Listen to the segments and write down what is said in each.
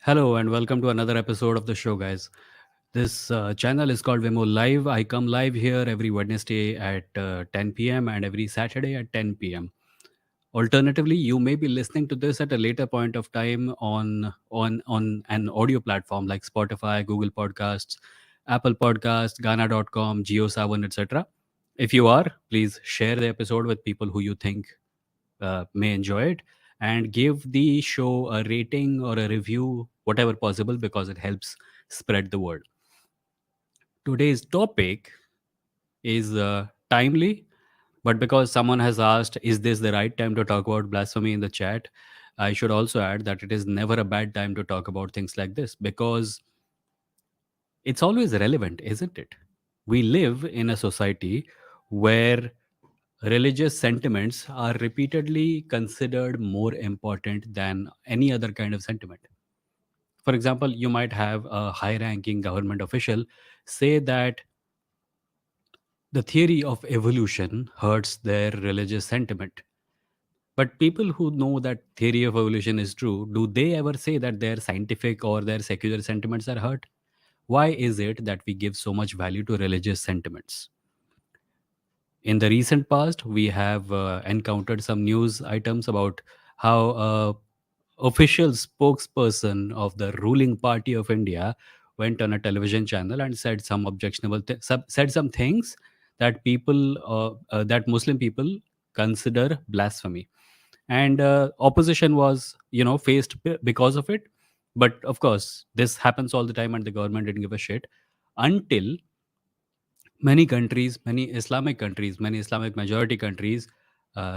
Hello and welcome to another episode of the show, guys. This channel is called Vimoh Live. I come live here every Wednesday at 10 p.m. and every Saturday at 10 p.m. Alternatively, you may be listening to this at a later point of time on an audio platform like Spotify, Google Podcasts, Apple Podcasts, Ghana.com, JioSaavn, etc. If you are, please share the episode with people who you think may enjoy it, and give the show a rating or a review, whatever possible, because it helps spread the word. Today's topic is timely, but because someone has asked, is this the right time to talk about blasphemy in the chat? I should also add that it is never a bad time to talk about things like this because it's always relevant, isn't it? We live in a society where religious sentiments are repeatedly considered more important than any other kind of sentiment. For example, you might have a high ranking government official say that the theory of evolution hurts their religious sentiment. But people who know that theory of evolution is true, do they ever say that their scientific or their secular sentiments are hurt? Why is it that we give so much value to religious sentiments? In the recent past, we have encountered some news items about how a official spokesperson of the ruling party of India went on a television channel and said some said some things that that Muslim people consider blasphemy, and opposition was faced because of it. But of course, this happens all the time, and the government didn't give a shit until many Islamic majority countries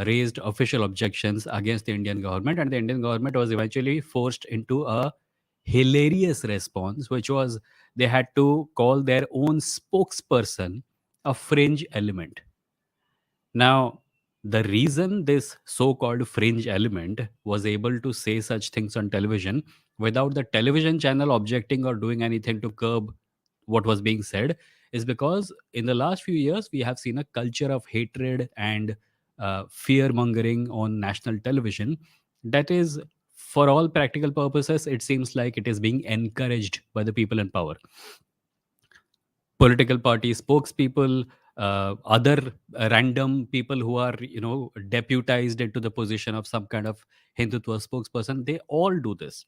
raised official objections against the Indian government, and the Indian government was eventually forced into a hilarious response, which was they had to call their own spokesperson a fringe element. Now, the reason this so called fringe element was able to say such things on television without the television channel objecting or doing anything to curb what was being said is because in the last few years we have seen a culture of hatred and fear mongering on national television that is, for all practical purposes, it seems like it is being encouraged by the people in power. Political party spokespeople, other random people who are, deputized into the position of some kind of Hindutva spokesperson, they all do this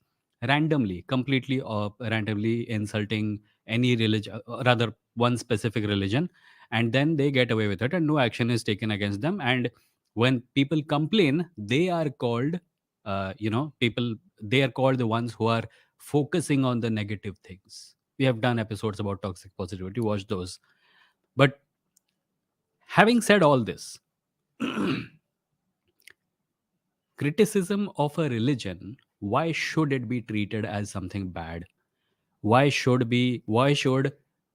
randomly, completely randomly insulting any religion, rather one specific religion, and then they get away with it, and no action is taken against them. And when people complain, they are called, people. They are called the ones who are focusing on the negative things. We have done episodes about toxic positivity, watch those. But having said all this, criticism of a religion, why should it be treated as something bad? Why should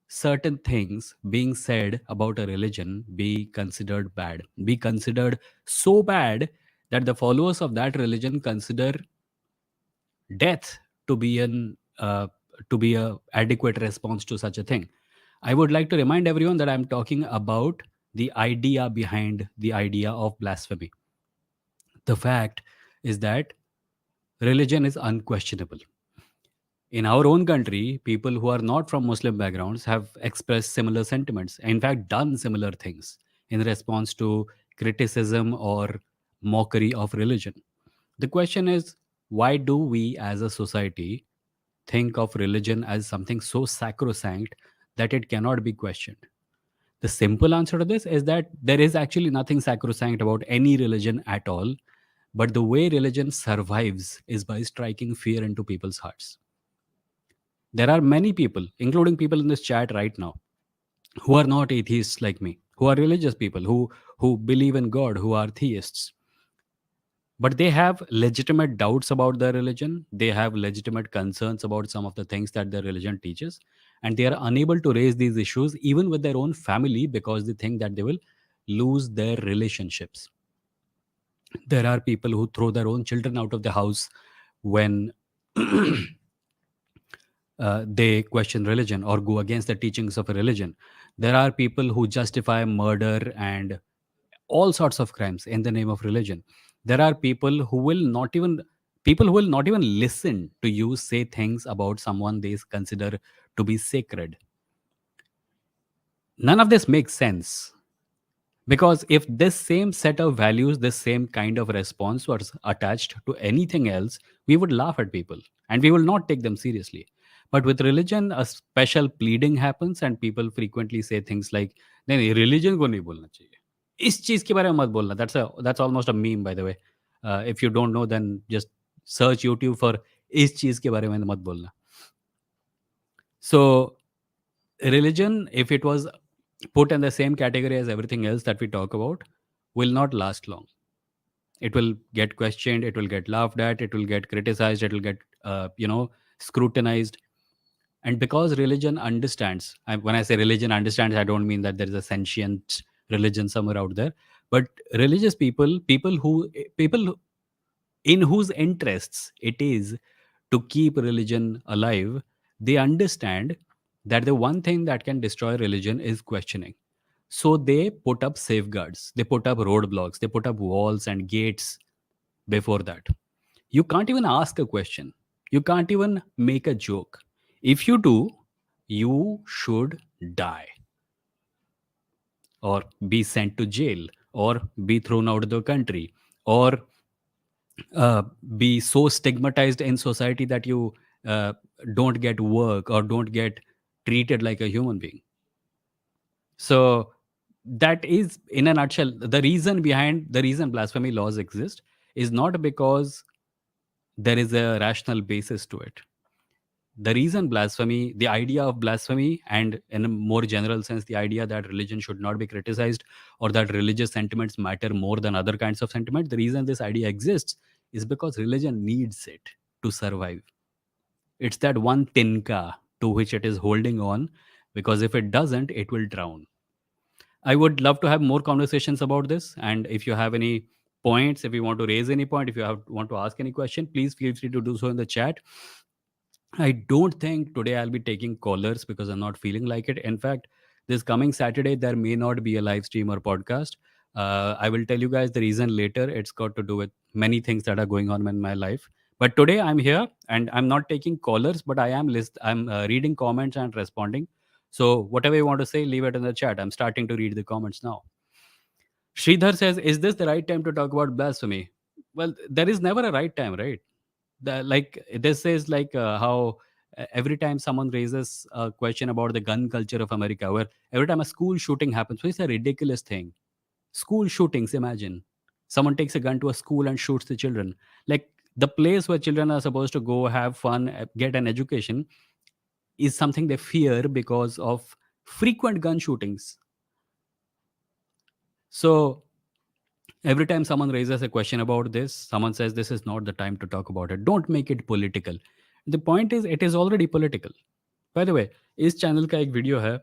certain things being said about a religion be considered bad? Be considered so bad that the followers of that religion consider death to be an to be a adequate response to such a thing. I would like to remind everyone that I'm talking about the idea behind the idea of blasphemy. The fact is that religion is unquestionable. In our own country, people who are not from Muslim backgrounds have expressed similar sentiments, in fact, done similar things in response to criticism or mockery of religion. The question is, why do we as a society think of religion as something so sacrosanct that it cannot be questioned? The simple answer to this is that there is actually nothing sacrosanct about any religion at all, but the way religion survives is by striking fear into people's hearts. There are many people, including people in this chat right now, who are not atheists like me, who are religious people, who believe in God, who are theists, but they have legitimate doubts about their religion. They have legitimate concerns about some of the things that their religion teaches, and they are unable to raise these issues even with their own family because they think that they will lose their relationships. There are people who throw their own children out of the house when they question religion or go against the teachings of a religion. There are people who justify murder and all sorts of crimes in the name of religion. There are people who will not even People who will not even listen to you say things about someone they consider to be sacred. None of this makes sense. Because if this same set of values, this same kind of response was attached to anything else, we would laugh at people and we will not take them seriously. But with religion, a special pleading happens, and people frequently say things like, नहीं नहीं religion को नहीं बोलना चाहिए, इस चीज के बारे में मत बोलना. That's almost a meme, by the way. If you don't know, then just search YouTube for इस चीज के बारे में मत बोलना. So religion, if it was put in the same category as everything else that we talk about, will not last long. It will get questioned, it will get laughed at, it will get criticized, it will get scrutinized. And because religion understands, when I say religion understands, I don't mean that there is a sentient religion somewhere out there, but religious people, people in whose interests it is to keep religion alive, they understand that the one thing that can destroy religion is questioning. So they put up safeguards, they put up roadblocks, they put up walls and gates before that. You can't even ask a question, you can't even make a joke. If you do, you should die, or be sent to jail, or be thrown out of the country, or uh, be so stigmatized in society that you uh, don't get work or don't get treated like a human being. So that is, in a nutshell, the reason blasphemy laws exist is not because there is a rational basis to it. The reason blasphemy, the idea of blasphemy, and in a more general sense, the idea that religion should not be criticized or that religious sentiments matter more than other kinds of sentiment, the reason this idea exists is because religion needs it to survive. It's that one tinka to which it is holding on, because if it doesn't, it will drown. I would love to have more conversations about this. And if you have any points, if you want to raise any point, if you want to ask any question, please feel free to do so in the chat. I don't think today I'll be taking callers because I'm not feeling like it. In fact, this coming Saturday, there may not be a live stream or podcast. I will tell you guys the reason later. It's got to do with many things that are going on in my life. But today I'm here and I'm not taking callers, but I'm reading comments and responding. So whatever you want to say, leave it in the chat. I'm starting to read the comments now. Sridhar says, "Is this the right time to talk about blasphemy?" Well, there is never a right time, right? Like this is like how every time someone raises a question about the gun culture of America, where every time a school shooting happens, so it's a ridiculous thing. School shootings, imagine someone takes a gun to a school and shoots the children. Like the place where children are supposed to go have fun, get an education, is something they fear because of frequent gun shootings. So every time someone raises a question about this, someone says this is not the time to talk about it. Don't make it political. The point is, it is already political. By the way, इस channel का एक video है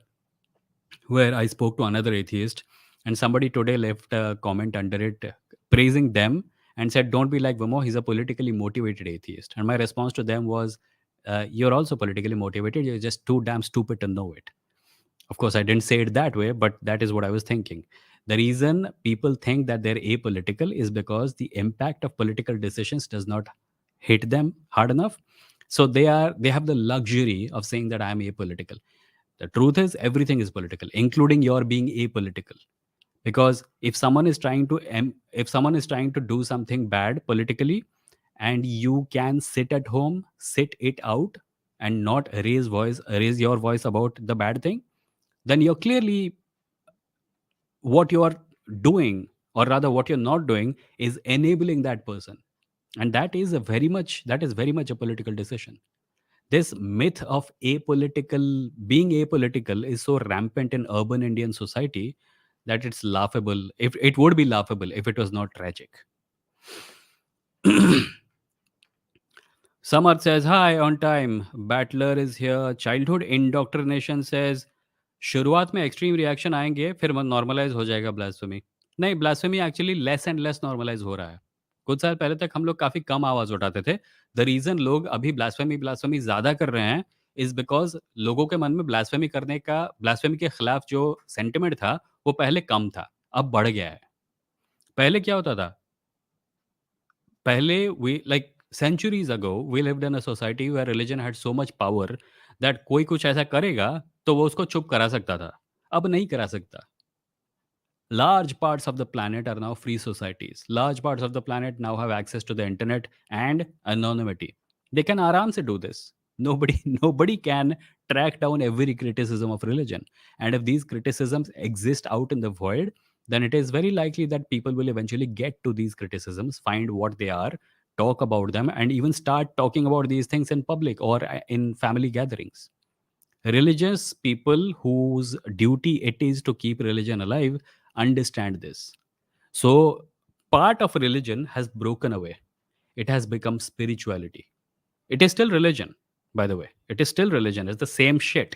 where I spoke to another atheist, and somebody today left a comment under it praising them and said, "Don't be like Vimoh, he's a politically motivated atheist." And my response to them was, "You're also politically motivated. You're just too damn stupid to know it." Of course, I didn't say it that way, but that is what I was thinking. The reason people think that they're apolitical is because the impact of political decisions does not hit them hard enough. So they have the luxury of saying that I'm apolitical. The truth is everything is political, including your being apolitical. Because if someone is trying to if someone is trying to do something bad politically, and you can sit at home, sit it out, and not raise your voice about the bad thing, then you're clearly, what you are doing, or rather what you're not doing, is enabling that person. And that is very much a political decision. This myth of being apolitical is so rampant in urban Indian society that it's laughable. If it would be laughable if it was not tragic. Samarth says, "Hi, on time. Battler is here. Childhood indoctrination says, शुरुआत में extreme reaction आएंगे, फिर normalise हो जाएगा blasphemy." नहीं, blasphemy actually less and less normalise हो रहा है. कुछ साल पहले तक हम लोग काफ़ी कम आवाज़ उठाते थे. द रीज़न लोग अभी ब्लास्फेमी ब्लास्फेमी ज़्यादा कर रहे हैं इज़ बिकॉज़ लोगों के मन में ब्लास्फेमी के खिलाफ जो सेंटिमेंट था, वो पहले कम था, अब बढ़ गया है. पहले क्या होता था? पहले we like Centuries ago, we lived in a society where religion had so much power that कोई कुछ ऐसा करेगा तो वो उसको चुप करा सकता था. अब नहीं करा सकता. Large parts of the planet are now free societies. Large parts of the planet now have access to the internet and anonymity. They can aram se do this. Nobody, nobody can track down every criticism of religion. And if these criticisms exist out in the void, then it is very likely that people will eventually get to these criticisms, find what they are, talk about them, and even start talking about these things in public or in family gatherings. Religious people whose duty it is to keep religion alive understand this. So, part of religion has broken away. It has become spirituality. It is still religion, by the way. It is still religion. It's the same shit.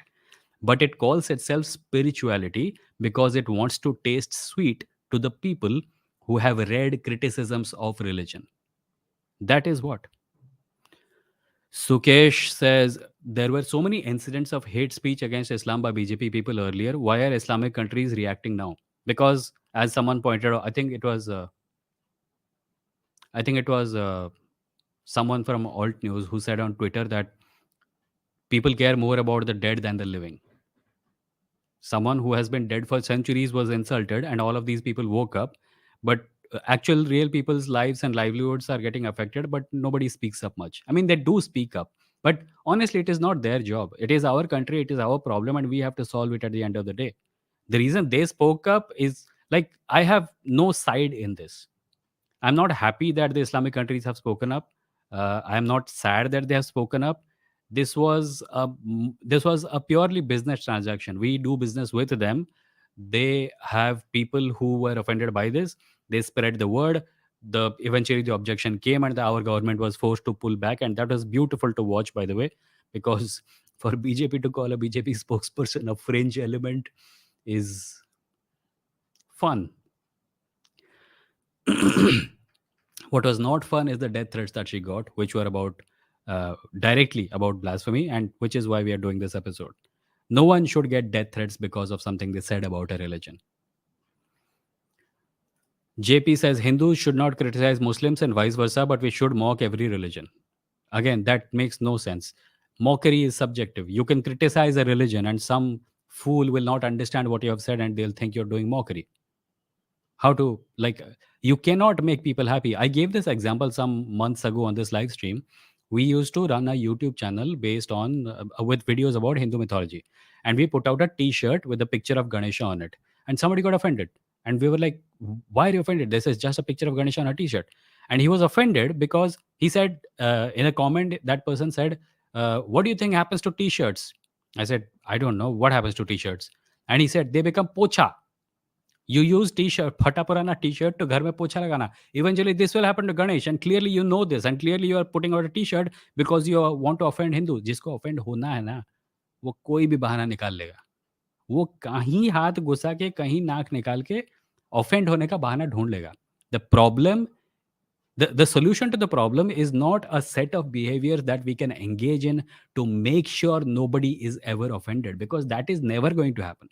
But it calls itself spirituality because it wants to taste sweet to the people who have read criticisms of religion. That is what. Sukesh says there were so many incidents of hate speech against Islam by BJP people earlier. Why are Islamic countries reacting now? Because, as someone pointed out, I think it was someone from Alt News who said on Twitter that people care more about the dead than the living. Someone who has been dead for centuries was insulted, and all of these people woke up. But actual, real people's lives and livelihoods are getting affected, but nobody speaks up much. I mean, they do speak up, but honestly, it is not their job. It is our country, it is our problem, and we have to solve it at the end of the day. The reason they spoke up is like, I have no side in this. I'm not happy that the Islamic countries have spoken up. I am not sad that they have spoken up. This was a purely business transaction. We do business with them. They have people who were offended by this. They spread the word. Eventually the objection came, and our government was forced to pull back, and that was beautiful to watch, by the way, because for BJP to call a BJP spokesperson a fringe element is fun. What was not fun is the death threats that she got, which were about directly about blasphemy, and which is why we are doing this episode. No one should get death threats because of something they said about a religion. JP says Hindus should not criticize Muslims and vice versa, but we should mock every religion. Again, that makes no sense. Mockery is subjective. You can criticize a religion, and some fool will not understand what you have said, and they'll think you're doing mockery. How to, like, you cannot make people happy. I gave this example some months ago on this live stream. We used to run a YouTube channel based on with videos about Hindu mythology, and we put out a t-shirt with a picture of Ganesha on it, and somebody got offended, and we were like, why are you offended? This is just a picture of Ganesha on a t-shirt. And he was offended because he said, in a comment, that person said, what do you think happens to t-shirts? I said, I don't know what happens to t-shirts. And he said, they become pocha. You use t-shirt, phata purana t-shirt to ghar mein pocha lagana. Eventually, this will happen to Ganesh, and clearly you know this, and clearly you are putting out a t-shirt because you want to offend Hindu. जिसको offend होना है ना, वो कोई भी बहाना निकाल लेगा. वो कहीं हाथ घुसा के, कहीं नाक निकाल के offend होने का बहाना ढूंढ लेगा. The problem, the solution to the problem is not a set of behaviors that we can engage in to make sure nobody is ever offended, because that is never going to happen.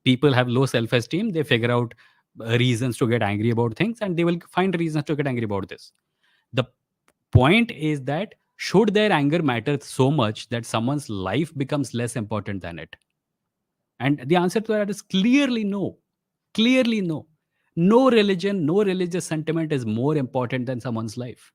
People have low self-esteem. They figure out reasons to get angry about things, and they will find reasons to get angry about this. The point is that should their anger matter so much that someone's life becomes less important than it? And the answer to that is clearly no. Clearly no. No religion, no religious sentiment is more important than someone's life.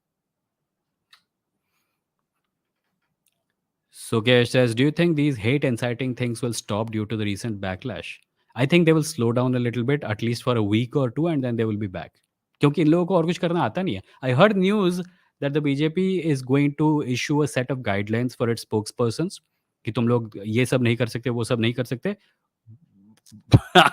Sukesh says, do you think these hate inciting things will stop due to the recent backlash? I think they will slow down a little bit, at least for a week or two, and then they will be back. क्योंकि इन लोगों को और कुछ करना आता नहीं है. I heard news that the BJP is going to issue a set of guidelines for its spokespersons कि तुम लोग ये सब नहीं कर सकते, वो सब नहीं कर सकते.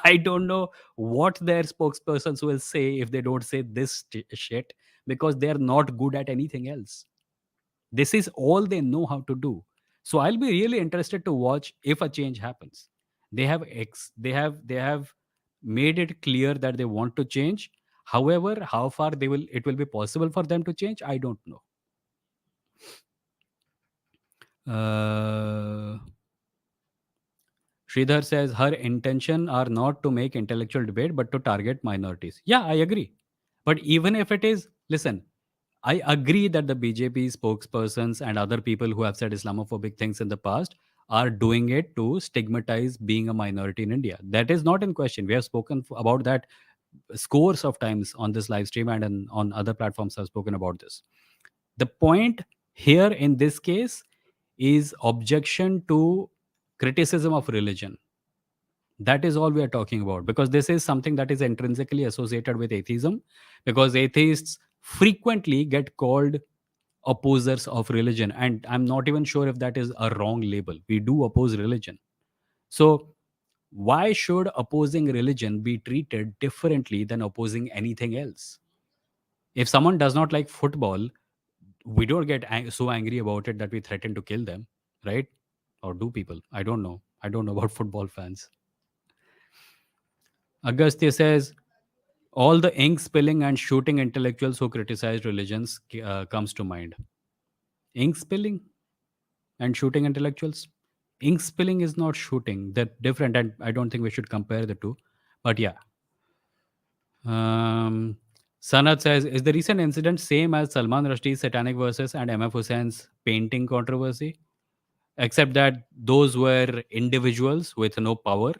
I don't know what their spokespersons will say if they don't say this shit, because they are not good at anything else. This is all they know how to do. So I'll be really interested to watch if a change happens. They have made it clear that they want to change. However, how far it will be possible for them to change, I don't know. Sridhar says her intention are not to make intellectual debate but to target minorities. Yeah, I agree. But even if it is, listen, I agree that the BJP spokespersons and other people who have said Islamophobic things in the past are doing it to stigmatize being a minority in India. That is not in question. We have spoken about that scores of times on this live stream, and on other platforms have spoken about this. The point here in this case is objection to criticism of religion. That is all we are talking about, because this is something that is intrinsically associated with atheism, because atheists frequently get called opposers of religion, and I'm not even sure if that is a wrong label. We do oppose religion. So why should opposing religion be treated differently than opposing anything else? If someone does not like football, we don't get so angry about it that we threaten to kill them, right? Or do people? I don't know about football fans. Agastya says all the ink spilling and shooting intellectuals who criticize religions comes to mind. Ink spilling and shooting intellectuals. Ink spilling is not shooting. They're different, and I don't think we should compare the two. But yeah. Um, Sanat says, is the recent incident same as Salman Rushdie's satanic verses and MF Hussein's painting controversy? Except that those were individuals with no power,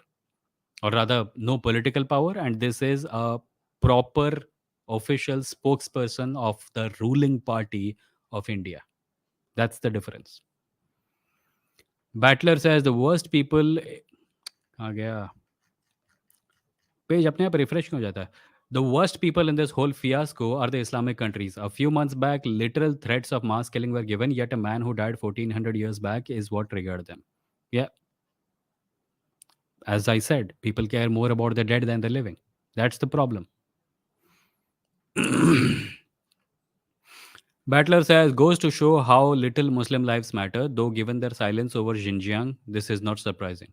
or rather, no political power, and this is a proper official spokesperson of the ruling party of India. That's the difference. Battler says the worst people. आ गया page अपने आप refresh क्यों हो जाता है? The worst people in this whole fiasco are the Islamic countries. A few months back, literal threats of mass killing were given, yet a man who died 1400 years back is what triggered them. Yeah, as I said, people care more about the dead than the living. That's the problem. Battler says, goes to show how little Muslim lives matter, though given their silence over Xinjiang, this is not surprising.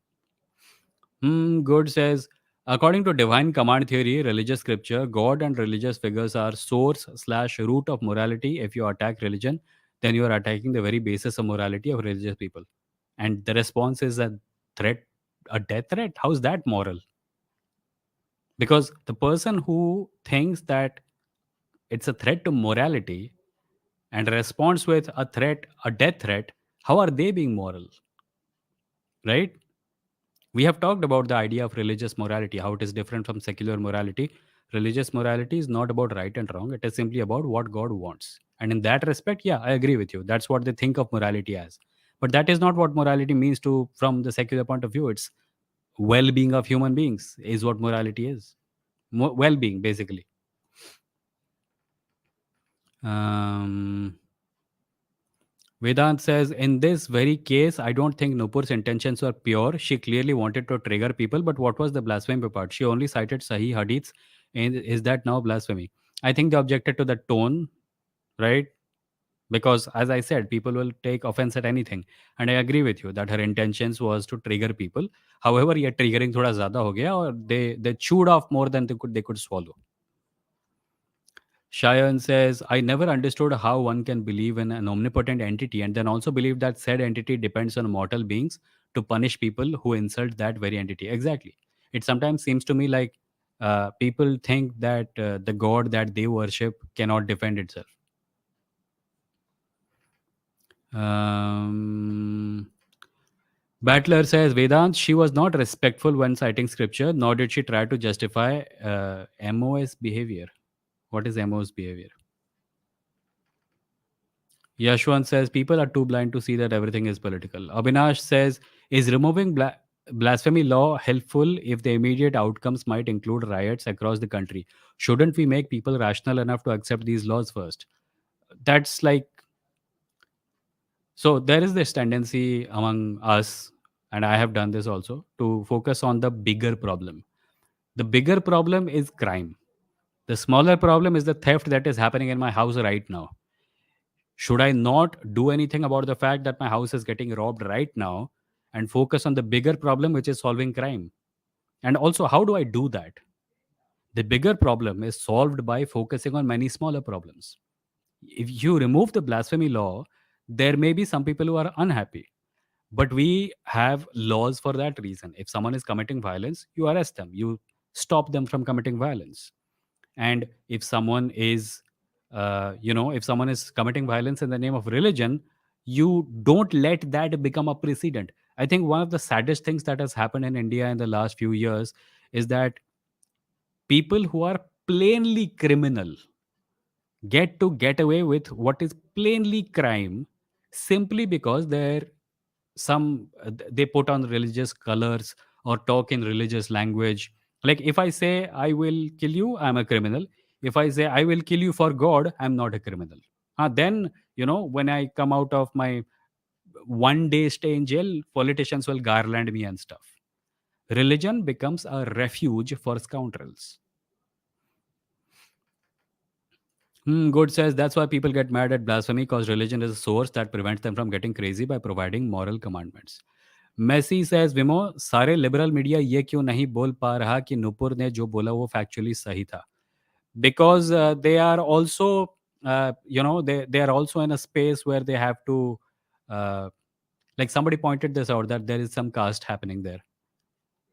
Good says, according to divine command theory, religious scripture, God and religious figures are source slash root of morality. If you attack religion, then you are attacking the very basis of morality of religious people. And the response is a threat, a death threat. How's that moral? Because the person who thinks that it's a threat to morality and responds with a threat, a death threat, how are they being moral? Right? We have talked about the idea of religious morality, how it is different from secular morality. Religious morality is not about right and wrong, it is simply about what God wants. And in that respect, yeah, I agree with you. That's what they think of morality as. But that is not what morality means to from the secular point of view. It's well-being of human beings is what morality is. Well-being, basically. Um, Vedant says, in this very case, I don't think Nupur's intentions were pure. She clearly wanted to trigger people, but what was the blasphemy part? She only cited Sahih Hadiths. And is that now blasphemy? I think they objected to the tone, right? Because, as I said, people will take offense at anything. And I agree with you that her intentions was to trigger people. However, ye triggering thoda zyada ho gaya, or they chewed off more than they could swallow. Shayan says, I never understood how one can believe in an omnipotent entity and then also believe that said entity depends on mortal beings to punish people who insult that very entity. Exactly. It sometimes seems to me like people think that the god that they worship cannot defend itself. Um, Battler says, Vedant, she was not respectful when citing scripture, nor did she try to justify MOS behavior. What is MOS behavior? Yashwant says people are too blind to see that everything is political. Abhinash says, is removing blasphemy law helpful if the immediate outcomes might include riots across the country? Shouldn't we make people rational enough to accept these laws first? That's like, so there is this tendency among us, and I have done this also, to focus on the bigger problem. The bigger problem is crime. The smaller problem is the theft that is happening in my house right now. Should I not do anything about the fact that my house is getting robbed right now and focus on the bigger problem, which is solving crime? And also, how do I do that? The bigger problem is solved by focusing on many smaller problems. If you remove the blasphemy law, there may be some people who are unhappy, but we have laws for that reason. If someone is committing violence, you arrest them, you stop them from committing violence. And if someone is If someone is committing violence in the name of religion, you don't let that become a precedent. I think one of the saddest things that has happened in India in the last few years is that people who are plainly criminal get away with what is plainly crime simply because they put on religious colors or talk in religious language. Like, if I say I will kill you, I'm a criminal. If I say I will kill you for God, I'm not a criminal. Then, when I come out of my one day stay in jail, politicians will garland me and stuff. Religion becomes a refuge for scoundrels. Good says that's why people get mad at blasphemy, because religion is a source that prevents them from getting crazy by providing moral commandments. Messi says, विमो, सारे liberal media ये क्यों नहीं बोल पा रहा कि नुपुर ने जो बोला वो फैक्चुअली सही था? Because they are also, they are also in a space where they have to, uh, like, somebody pointed this out, that there is some caste happening there.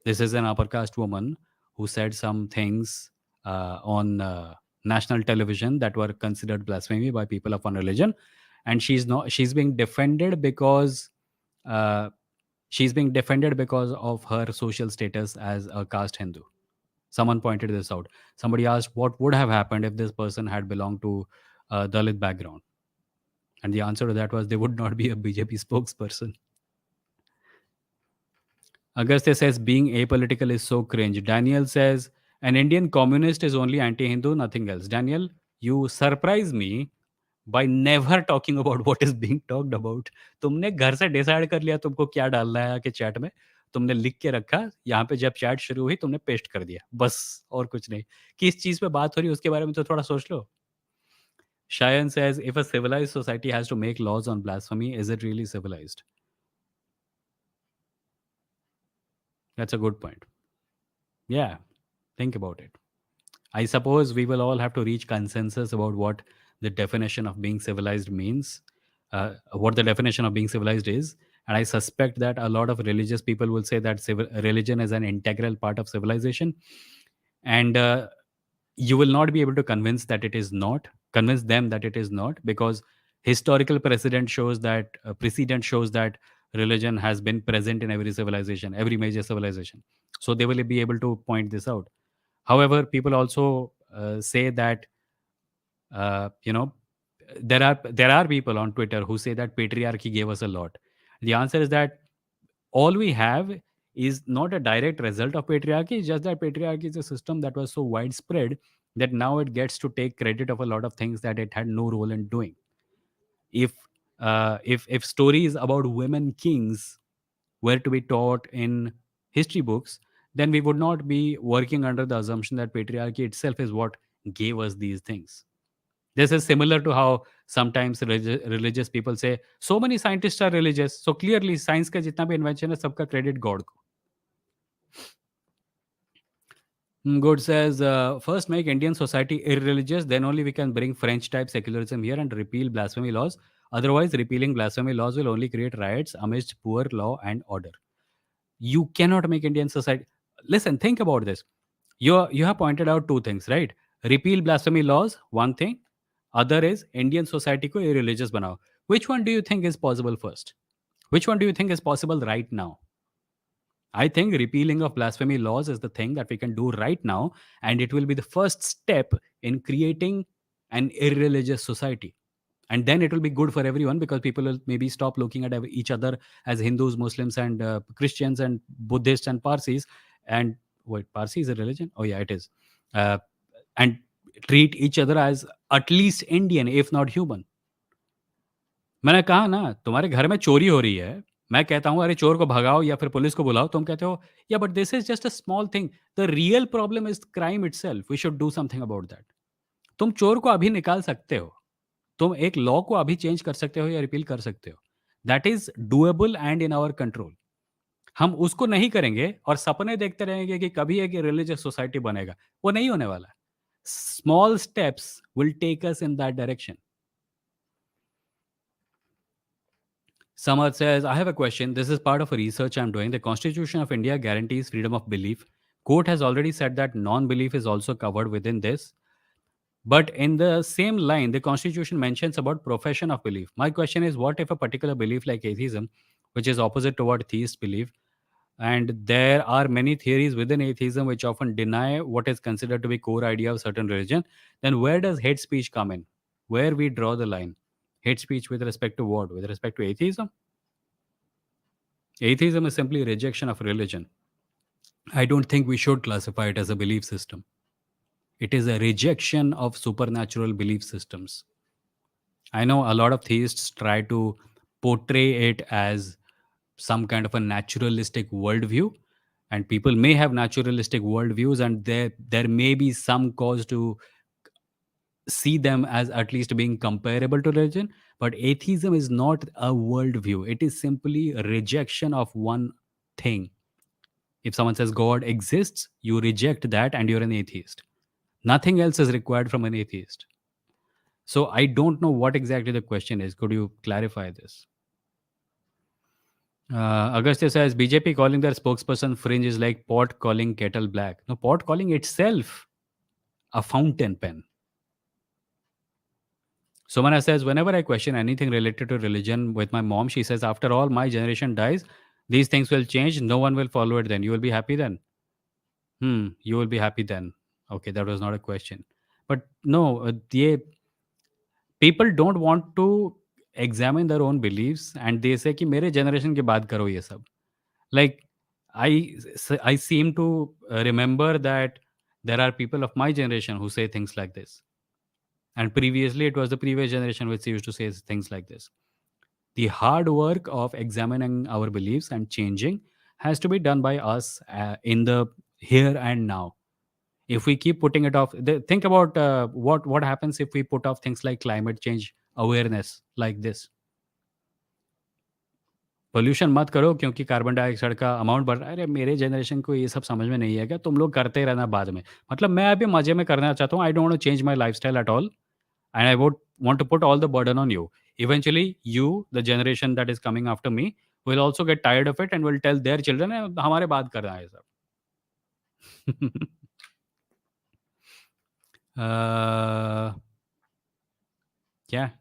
This is an upper caste woman who said some things on national television that were considered blasphemy by people of one religion, and she's being defended because uh, of her social status as a caste Hindu. Someone pointed this out. Somebody asked what would have happened if this person had belonged to a Dalit background, and the answer to that was they would not be a BJP spokesperson. Agastya says being apolitical is so cringe. Daniel says an Indian communist is only anti-Hindu, nothing else. Daniel, you surprise me by never talking about what is being talked about. तुमने घर से decide कर लिया तुमको क्या डालना है आके चैट में. तुमने लिख के रखा, यहाँ पे जब चैट शुरू हुई तुमने पेस्ट कर दिया, बस और कुछ नहीं. किस चीज पे बात हो रही है उसके बारे में तो थोड़ा सोच लो. Shayan says if a civilized society has to make laws on blasphemy, is it really civilized? That's a good point. Yeah, think about it. I suppose we will all have to reach consensus about what the definition of being civilized means, what the definition of being civilized is. And I suspect that a lot of religious people will say that religion is an integral part of civilization. And you will not be able to convince them that it is not, because historical precedent shows that religion has been present in every civilization, every major civilization. So they will be able to point this out. However, people also say that you know there are people on Twitter who say that patriarchy gave us a lot. The answer is that all we have is not a direct result of patriarchy. It's just that patriarchy is a system that was so widespread that now it gets to take credit of a lot of things that it had no role in doing. If stories about women kings were to be taught in history books, then we would not be working under the assumption that patriarchy itself is what gave us these things. This is similar to how sometimes religious people say, so many scientists are religious, so clearly science का जितना भी invention है सबका credit God को. Good says, first make Indian society irreligious, then only we can bring French type secularism here and repeal blasphemy laws. Otherwise, repealing blasphemy laws will only create riots amidst poor law and order. You cannot make Indian society. Listen, think about this. You have pointed out two things, right? Repeal blasphemy laws, one thing. Other is Indian society ko irreligious banao. Which one do you think is possible first? Which one do you think is possible right now? I think repealing of blasphemy laws is the thing that we can do right now, and it will be the first step in creating an irreligious society. And then it will be good for everyone, because people will maybe stop looking at each other as Hindus, Muslims, and Christians, and Buddhists, and Parsis. And wait, Parsi is a religion? Oh, yeah, it is. And treat each other as at least Indian, if not human. मैंने कहा ना, तुम्हारे घर में चोरी हो रही है, मैं कहता हूँ अरे चोर को भगाओ या फिर पुलिस को बुलाओ, तुम कहते हो या but this is just a small thing. The real problem is crime itself. We should do something about that. तुम चोर को अभी निकाल सकते हो, तुम एक लॉ को अभी चेंज कर सकते हो या रिपील कर सकते हो. That is doable and in our control. हम उसको नहीं करेंगे और सपने देखते रहेंगे कि कभी एक रिलीजियस सोसाइटी बनेगा. वो नहीं होने वाला. Small steps will take us in that direction. Samarth says, I have a question. This is part of a research I'm doing. The Constitution of India guarantees freedom of belief. Court has already said that non-belief is also covered within this. But in the same line, the Constitution mentions about profession of belief. My question is, what if a particular belief like atheism, which is opposite to what theists believe, and there are many theories within atheism which often deny what is considered to be core idea of certain religion, then where does hate speech come in? Where we draw the line? Hate speech with respect to what? With respect to atheism? Atheism is simply rejection of religion. I don't think we should classify it as a belief system. It is a rejection of supernatural belief systems. I know a lot of theists try to portray it as some kind of a naturalistic worldview, and people may have naturalistic worldviews, and there may be some cause to see them as at least being comparable to religion. But atheism is not a worldview; it is simply a rejection of one thing. If someone says God exists, you reject that, and you're an atheist. Nothing else is required from an atheist. So I don't know what exactly the question is. Could you clarify this? Agastya says BJP calling their spokesperson fringe is like pot calling kettle black. No, pot calling itself a fountain pen. Sumana says, whenever I question anything related to religion with my mom, she says, after all, my generation dies, these things will change. No one will follow it then. You will be happy then. You will be happy then. Okay, that was not a question. But no, people don't want to examine their own beliefs and they say कि मेरे generation के बाद करो ये सब. Like I seem to remember that there are people of my generation who say things like this, and previously it was the previous generation which used to say things like this. The hard work of examining our beliefs and changing has to be done by us in the here and now. If we keep putting it off, think about what happens if we put off things like climate change awareness like this. Pollution मत करो क्योंकि carbon dioxide का amount बढ़ रहा है। अरे मेरे generation को ये सब समझ में नहीं है क्या? तुम लोग करते रहना बाद में। मतलब मैं अभी मज़े में करना चाहता हूँ। I don't want to change my lifestyle at all and I would want to put all the burden on you. Eventually you, the generation that is coming after me, will also get tired of it and will tell their children हमारे बाद करना है ये सब। क्या?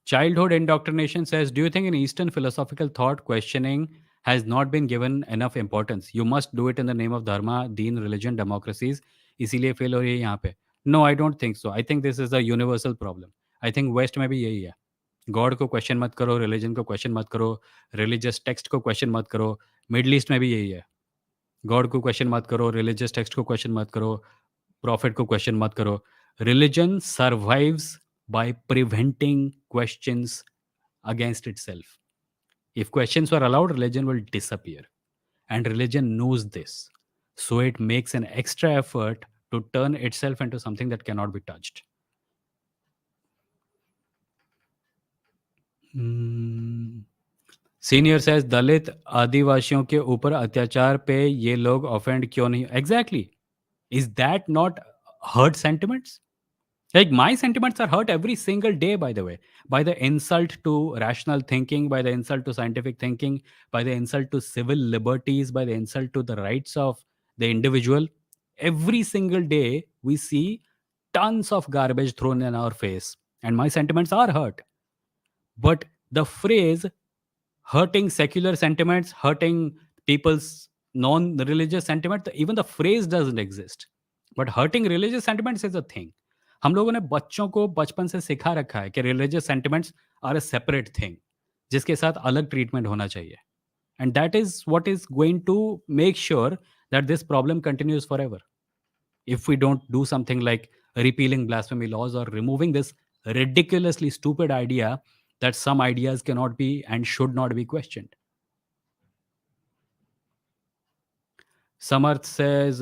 Childhood indoctrination says, do you think in Eastern philosophical thought questioning has not been given enough importance? You must do it in the name of dharma, deen, religion, democracies. इसीलिए fail हो रही है यहाँ पे. No, I don't think so. I think this is a universal problem. I think West में भी यही है. गॉड को क्वेश्चन मत करो, रिलीजन को क्वेश्चन मत करो, रिलीजियस टेक्स्ट को क्वेश्चन मत करो. मिडल ईस्ट में भी यही है. गॉड को क्वेश्चन मत करो, रिलीजियस टेक्स्ट को क्वेश्चन मत करो, प्रॉफिट को क्वेश्चन मत करो. Religion survives by preventing questions against itself. If questions were allowed, religion will disappear. And religion knows this. So it makes an extra effort to turn itself into something that cannot be touched. Senior says दलित आदिवासियों के ऊपर अत्याचार पे ये लोग offend क्यों नहीं? Exactly. Is that not hurt sentiments? Like my sentiments are hurt every single day, by the way, by the insult to rational thinking, by the insult to scientific thinking, by the insult to civil liberties, by the insult to the rights of the individual. Every single day, we see tons of garbage thrown in our face, and my sentiments are hurt. But the phrase hurting secular sentiments, hurting people's non-religious sentiment, even the phrase doesn't exist. But hurting religious sentiments is a thing. हम लोगों ने बच्चों को बचपन से सिखा रखा है कि religious sentiments are a separate thing, जिसके साथ अलग ट्रीटमेंट होना चाहिए. And that is what is going to make sure that this problem continues forever. If we don't do something like repealing blasphemy laws or removing this ridiculously stupid idea that some ideas cannot be and should not be questioned. Samarth says,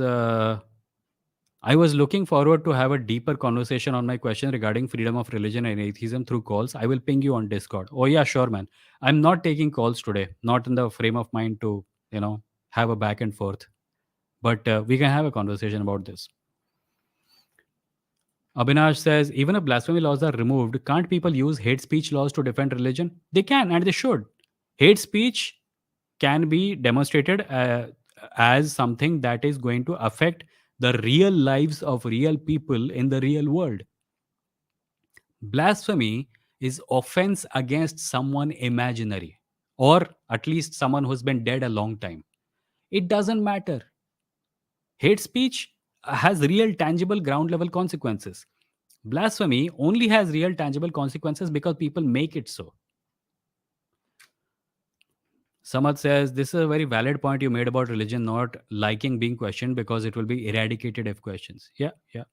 I was looking forward to have a deeper conversation on my question regarding freedom of religion and atheism through calls. I will ping you on Discord. Oh yeah, sure, man. I'm not taking calls today. Not in the frame of mind to, have a back and forth. But we can have a conversation about this. Abhinash says, even if blasphemy laws are removed, can't people use hate speech laws to defend religion? They can and they should. Hate speech can be demonstrated as something that is going to affect the real lives of real people in the real world. Blasphemy is offense against someone imaginary, or at least someone who's been dead a long time. It doesn't matter. Hate speech has real, tangible, ground level consequences. Blasphemy only has real, tangible consequences because people make it so. Samad says, this is a very valid point you made about religion not liking being questioned because it will be eradicated if questions. Yeah, yeah.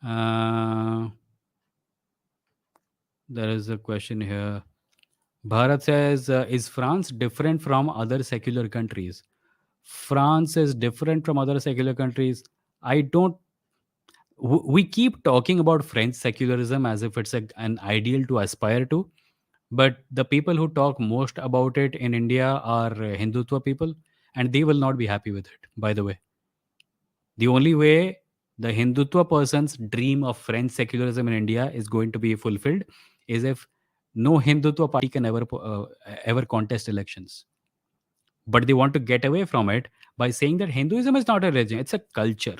Uh, there is a question here. Bharat says, is France different from other secular countries? France is different from other secular countries. I don't. We keep talking about French secularism as if it's an ideal to aspire to, but the people who talk most about it in India are Hindutva people, and they will not be happy with it. By the way, the only way the Hindutva person's dream of French secularism in India is going to be fulfilled is if no Hindutva party can ever contest elections. But they want to get away from it by saying that Hinduism is not a religion; it's a culture.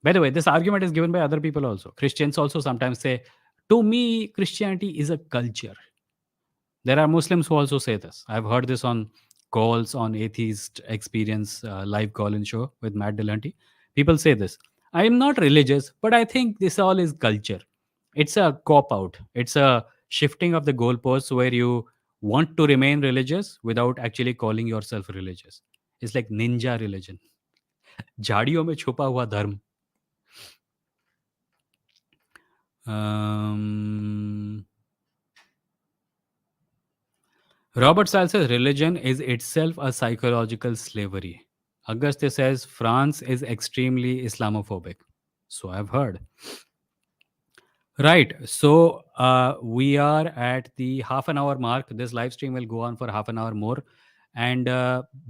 By the way, this argument is given by other people also. Christians also sometimes say, to me, Christianity is a culture. There are Muslims who also say this. I've heard this on calls on Atheist Experience live call-in show with Matt Dillahunty. People say this. I am not religious, but I think this all is culture. It's a cop out. It's a shifting of the goalposts where you want to remain religious without actually calling yourself religious. It's like ninja religion. झाड़ियों में छुपा हुआ धर्म. Um, Robert Sall says religion is itself a psychological slavery. Auguste says France is extremely Islamophobic. So I've heard. Right. So we are at the half an hour mark. This live stream will go on for half an hour more. And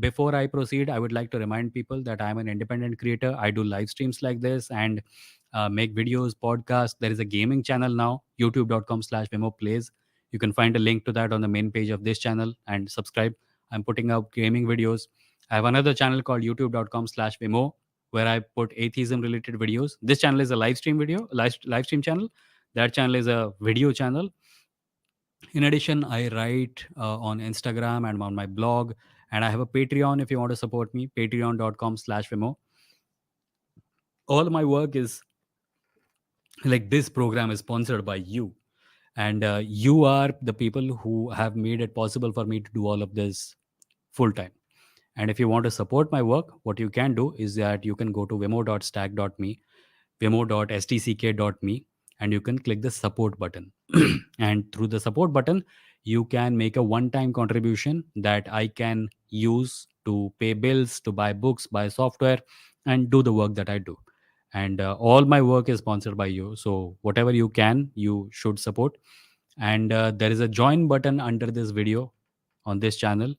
before I proceed, I would like to remind people that I'm an independent creator. I do live streams like this and make videos, podcasts. There is a gaming channel now, youtube.com/Vimoh Plays. You can find a link to that on the main page of this channel and subscribe. I'm putting out gaming videos. I have another channel called youtube.com/Vimoh where I put atheism related videos. This channel is a live stream channel. That channel is a video channel. In addition, I write on Instagram and on my blog, and I have a Patreon if you want to support me, patreon.com/Vimo. All my work is like this program is sponsored by you. And you are the people who have made it possible for me to do all of this full time. And if you want to support my work, what you can do is that you can go to vimo.stack.me, vimo.stck.me, and you can click the support button. And through the support button, you can make a one time contribution that I can use to pay bills, to buy books, buy software, and do the work that I do. And all my work is sponsored by you. So, whatever you can, you should support. And there is a join button under this video on this channel,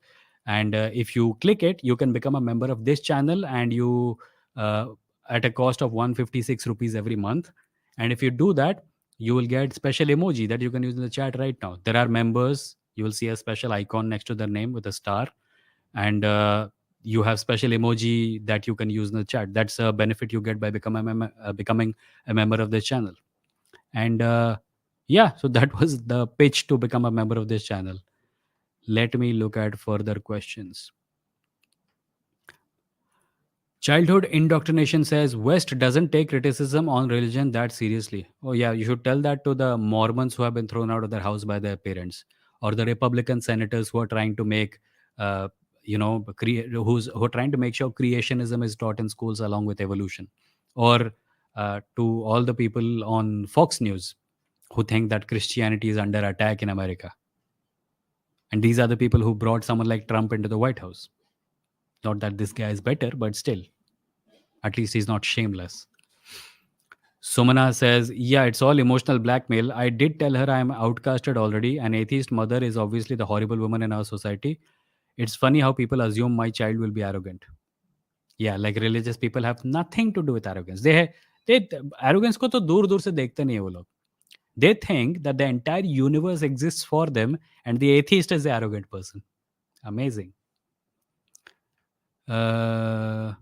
and if you click it, you can become a member of this channel, and you uh, at a cost of 156 rupees every month. And if you do that, you will get special emoji that you can use in the chat right now. There are members, you will see a special icon next to their name with a star, and you have special emoji that you can use in the chat. That's a benefit you get by becoming a member of this channel. And yeah, so that was the pitch to become a member of this channel. Let me look at further questions. Childhood indoctrination says West doesn't take criticism on religion that seriously. Oh yeah, you should tell that to the Mormons who have been thrown out of their house by their parents, or the Republican senators who are trying to make, uh, who are trying to make sure creationism is taught in schools along with evolution, or to all the people on Fox News who think that Christianity is under attack in America. And these are the people who brought someone like Trump into the White House. Not that this guy is better, but still, at least he's not shameless. Somana says, yeah, it's all emotional blackmail. I did tell her I'm outcasted already. An atheist mother is obviously the horrible woman in our society. It's funny how people assume my child will be arrogant. Yeah, like religious people have nothing to do with arrogance. They arrogance को तो दूर दूर से देखते नहीं है वो लोग. They think that the entire universe exists for them, and the atheist is the arrogant person. Amazing. Uh,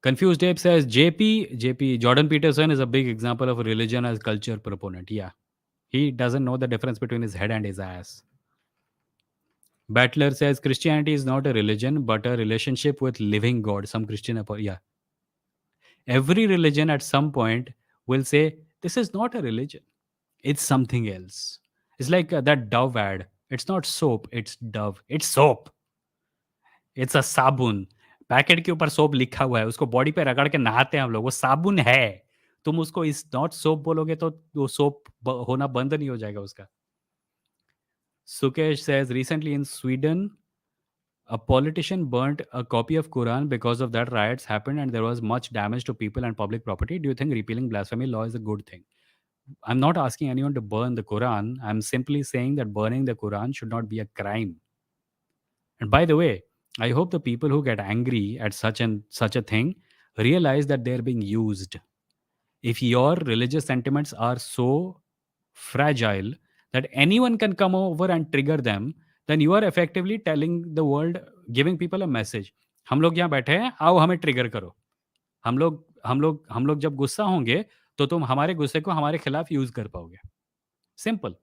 Confused Ape says JP Jordan Peterson is a big example of religion as culture proponent. Yeah, he doesn't know the difference between his head and his ass. Battler says Christianity is not a religion but a relationship with living God. Some Christian, yeah, every religion at some point will say this is not a religion. It's something else. It's like that Dove ad. It's not soap. It's Dove. It's soap. It's a साबुन। Packet के ऊपर soap लिखा हुआ है, उसको body पे रगड़ के नहाते हैं हम लोग, वो साबुन है। तुम उसको इज़ नॉट सोप बोलोगे तो वो सोप ब होना बंद नहीं हो जाएगा उसका। Sukesh says recently in Sweden, a politician burnt a copy of Quran. Because of that, riots happened and there was much damage to people and public property. Do you think repealing blasphemy law is a good thing? I'm not asking anyone to burn the Quran. I'm simply saying that burning the Quran should not be a crime. And by the way, I hope the people who get angry at such a thing realize that they're being used. If your religious sentiments are so fragile that anyone can come over and trigger them, then you are effectively telling the world, giving people a message. हम लोग यहाँ बैठे हैं, आओ हमें trigger करो। हम लोग जब गुस्सा होंगे तो तुम हमारे गुस्से को हमारे खिलाफ यूज कर पाओगे। Simple.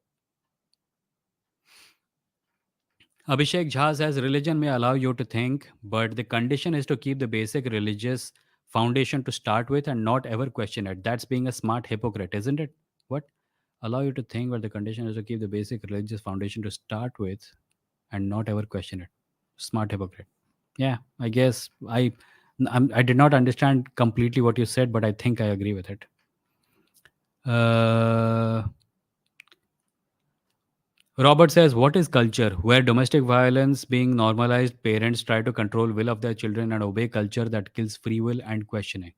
Abhishek Jha says religion may allow you to think, but the condition is to keep the basic religious foundation to start with and not ever question it. That's being a smart hypocrite, isn't it? What? Allow you to think, but the condition is to keep the basic religious foundation to start with and not ever question it. Smart hypocrite. Yeah, I guess I did not understand completely what you said, but I think I agree with it. Uh, Robert says, what is culture? Where domestic violence being normalized, parents try to control will of their children and obey culture that kills free will and questioning.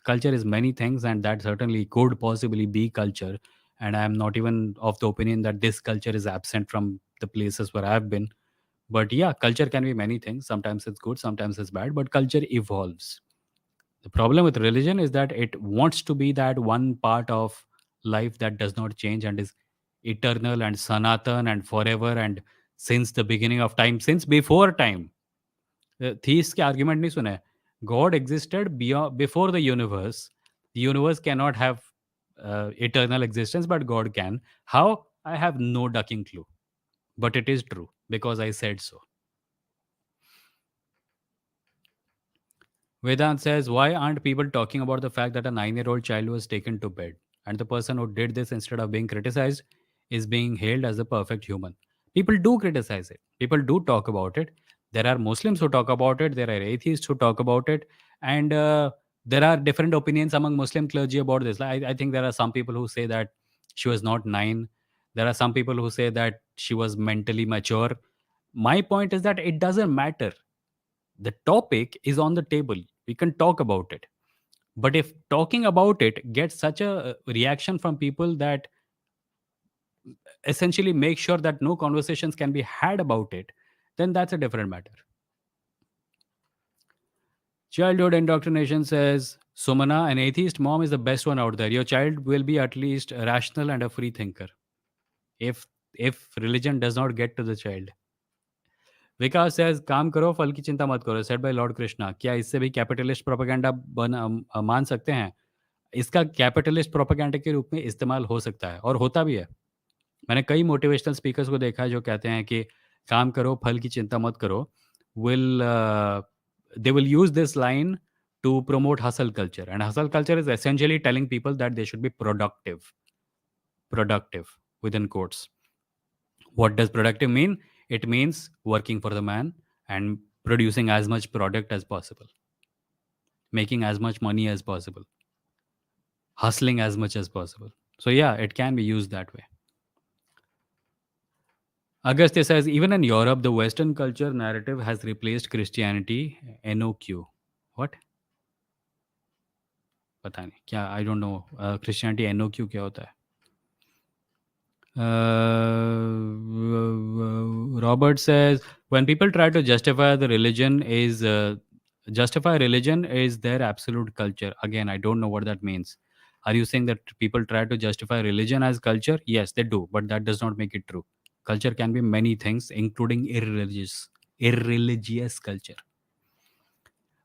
Culture is many things, and that certainly could possibly be culture. And I am not even of the opinion that this culture is absent from the places where I've been. But yeah, culture can be many things. Sometimes it's good, sometimes it's bad, but culture evolves. The problem with religion is that it wants to be that one part of life that does not change and is eternal and sanatan and forever and since the beginning of time, since before time. Theists के argument नहीं सुने. God existed before the universe. The universe cannot have eternal existence, but God can. How? I have no ducking clue. But it is true because I said so. Vedant says, why aren't people talking about the fact that a 9-year-old child was taken to bed and the person who did this instead of being criticized is being hailed as a perfect human? People do criticize it. People do talk about it. There are Muslims who talk about it. There are atheists who talk about it. And there are different opinions among Muslim clergy about this. I think there are some people who say that she was not 9. There are some people who say that she was mentally mature. My point is that it doesn't matter. The topic is on the table. We can talk about it. But if talking about it gets such a reaction from people that essentially make sure that no conversations can be had about it, then that's a different matter. Childhood indoctrination says, Sumana, an atheist mom is the best one out there. Your child will be at least rational and a free thinker. If if religion does not get to the child. Vikas says काम करो फल की चिंता मत करो said bye Lord Krishna क्या इससे भी कैपिटलिस्ट प्रोपेगेंडा मान सकते हैं इसका कैपिटलिस्ट प्रोपेगेंडा के रूप में इस्तेमाल हो सकता है और होता भी है मैंने कई मोटिवेशनल स्पीकर्स को देखा है जो कहते हैं कि काम करो फल की चिंता मत करो will they will use this line to promote hustle culture and hustle culture is essentially telling people that they should be productive within quotes. What does productive mean? It means working for the man and producing as much product as possible, making as much money as possible, hustling as much as possible. So, yeah, it can be used that way. Agastya says, even in Europe, the Western culture narrative has replaced Christianity. NOQ. What? पता नहीं क्या I don't know. Christianity NOQ क्या होता है? Robert says, when people try to justify religion is their absolute culture. Again, I don't know what that means. Are you saying that people try to justify religion as culture? Yes, they do, but that does not make it true. Culture can be many things, including irreligious culture.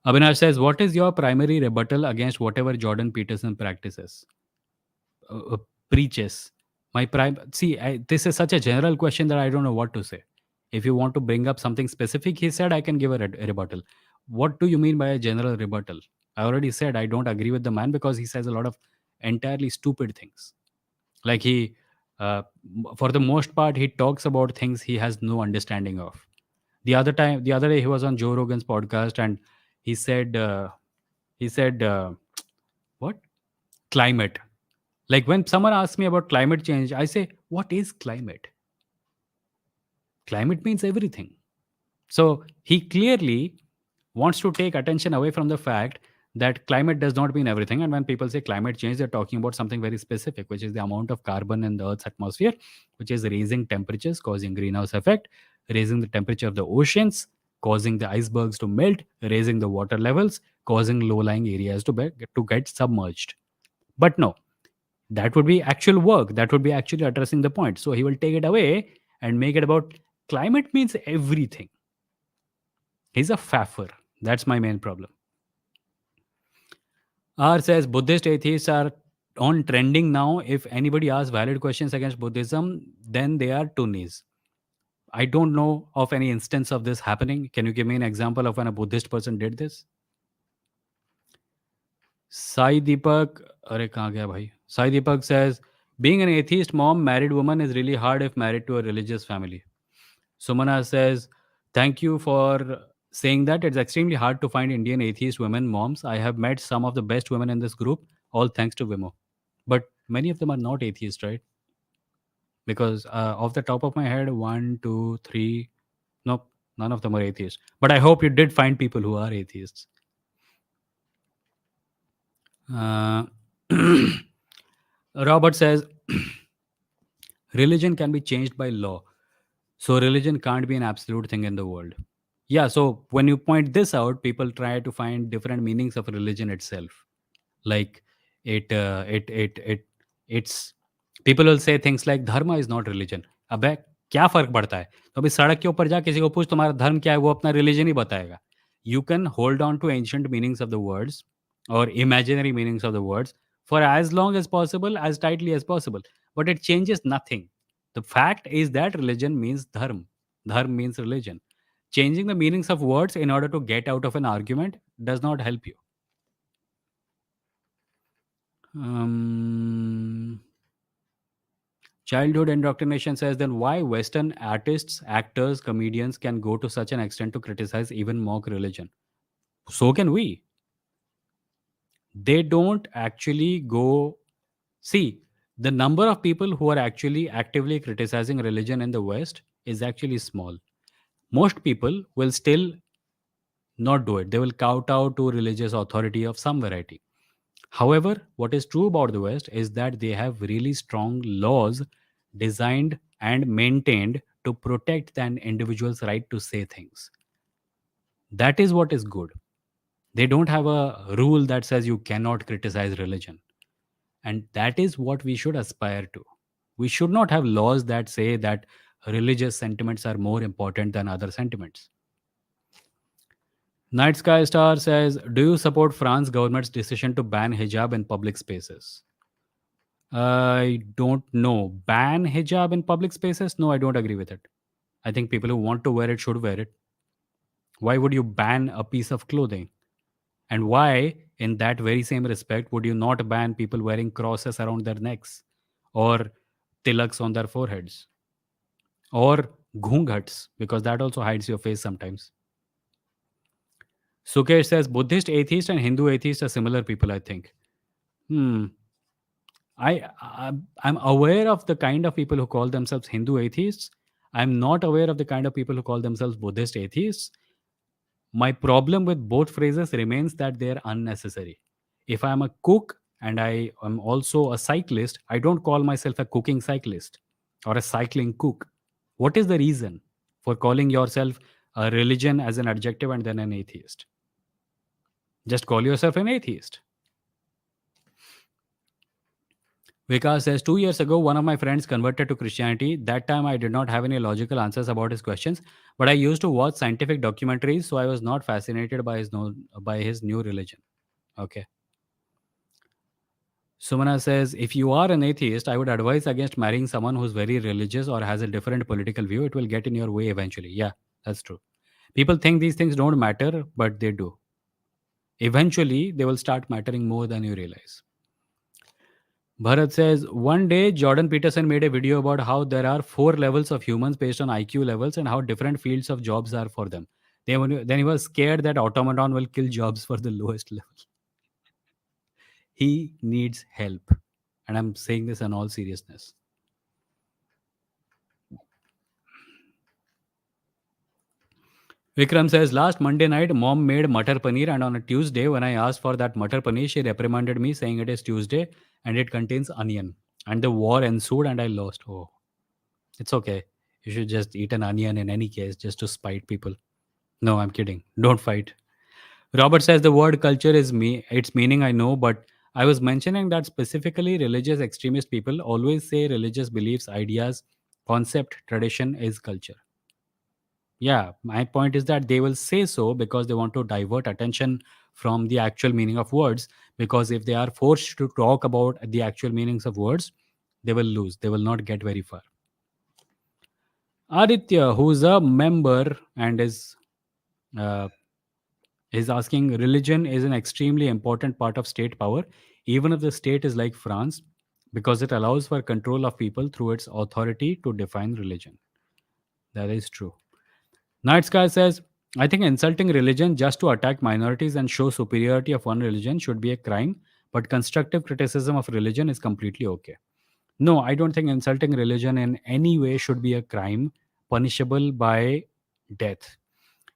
Abhinav says, what is your primary rebuttal against whatever Jordan Peterson practices? Uh, uh, Preaches. This is such a general question that I don't know what to say. If you want to bring up something specific, he said, I can give a rebuttal. What do you mean by a general rebuttal? I already said I don't agree with the man because he says a lot of entirely stupid things. Like for the most part, he talks about things he has no understanding of. The other day, he was on Joe Rogan's podcast and he said, what? Climate. Like when someone asks me about climate change, I say, what is climate? Climate means everything. So he clearly wants to take attention away from the fact that climate does not mean everything. And when people say climate change, they're talking about something very specific, which is the amount of carbon in the Earth's atmosphere, which is raising temperatures, causing greenhouse effect, raising the temperature of the oceans, causing the icebergs to melt, raising the water levels, causing low-lying areas to get submerged. But no, that would be actual work. That would be actually addressing the point. So he will take it away and make it about climate means everything. He's a faffer. That's my main problem. R says Buddhist atheists are on trending now. If anybody asks valid questions against Buddhism, then they are Tunnis. I don't know of any instance of this happening. Can you give me an example of when a Buddhist person did this? Sai Deepak, अरे कहाँ गया भाई? Sai Deepak says, being an atheist mom, married woman is really hard if married to a religious family. Sumana says, thank you for saying that. It's extremely hard to find Indian atheist women moms. I have met some of the best women in this group, all thanks to Vimoh. But many of them are not atheists, right? Because off the top of my head, one, two, three, nope, none of them are atheists. But I hope you did find people who are atheists. Uh, Robert says, religion can be changed by law. So religion can't be an absolute thing in the world. Yeah, so when you point this out, people try to find different meanings of religion itself. Like it it's people will say things like dharma is not religion. अबे क्या फर्क पड़ता है? तो अभी सड़क के ऊपर जा किसी को पूछ तुम्हारा धर्म क्या है, वो अपना रिलीजन ही बताएगा. You can hold on to ancient meanings of the words or imaginary meanings of the words for as long as possible, as tightly as possible, but it changes nothing. The fact is that religion means dharma. Dharma means religion. Changing the meanings of words in order to get out of an argument does not help you. Um, Childhood indoctrination says, then why Western artists, actors, comedians can go to such an extent to criticize, even mock religion? So can we. They don't actually go. See, the number of people who are actually actively criticizing religion in the West is actually small. Most people will still not do it. They will kowtow to religious authority of some variety. However, what is true about the West is that they have really strong laws designed and maintained to protect an individual's right to say things. That is what is good. They don't have a rule that says you cannot criticize religion. And that is what we should aspire to. We should not have laws that say that religious sentiments are more important than other sentiments. Night Sky Star says, do you support France government's decision to ban hijab in public spaces? I don't know. Ban hijab in public spaces? No, I don't agree with it. I think people who want to wear it should wear it. Why would you ban a piece of clothing? And why, in that very same respect, would you not ban people wearing crosses around their necks or tilaks on their foreheads or ghunghats? Because that also hides your face sometimes. Sukesh says Buddhist atheist and Hindu atheist are similar people, I think. Hmm. I'm aware of the kind of people who call themselves Hindu atheists. I'm not aware of the kind of people who call themselves Buddhist atheists. My problem with both phrases remains that they're unnecessary. If I'm a cook and I am also a cyclist, I don't call myself a cooking cyclist or a cycling cook. What is the reason for calling yourself a religion as an adjective and then an atheist? Just call yourself an atheist. Vikas says 2 years ago, one of my friends converted to Christianity. That time, I did not have any logical answers about his questions, but I used to watch scientific documentaries, so I was not fascinated by his by his new religion. Okay. Sumana says, if you are an atheist, I would advise against marrying someone who's very religious or has a different political view. It will get in your way eventually. Yeah, that's true. People think these things don't matter, but they do. Eventually, they will start mattering more than you realize. Bharat says, one day Jordan Peterson made a video about how there are 4 levels of humans based on IQ levels and how different fields of jobs are for them. Then he was scared that automaton will kill jobs for the lowest level. He needs help. And I'm saying this in all seriousness. Vikram says, last Monday night, mom made matar paneer, and on a Tuesday, when I asked for that matar paneer, she reprimanded me, saying it is Tuesday and it contains onion. And the war ensued, and I lost. Oh, it's okay. You should just eat an onion in any case, just to spite people. No, I'm kidding. Don't fight. Robert says the word culture is its meaning I know, but I was mentioning that specifically religious extremist people always say religious beliefs, ideas, concept, tradition is culture. Yeah, my point is that they will say so because they want to divert attention from the actual meaning of words. Because if they are forced to talk about the actual meanings of words, they will lose. They will not get very far. Aditya, who's a member and uh, is asking, religion is an extremely important part of state power, even if the state is like France, because it allows for control of people through its authority to define religion. That is true. Night Sky says, I think insulting religion just to attack minorities and show superiority of one religion should be a crime, but constructive criticism of religion is completely okay. No, I don't think insulting religion in any way should be a crime punishable by death.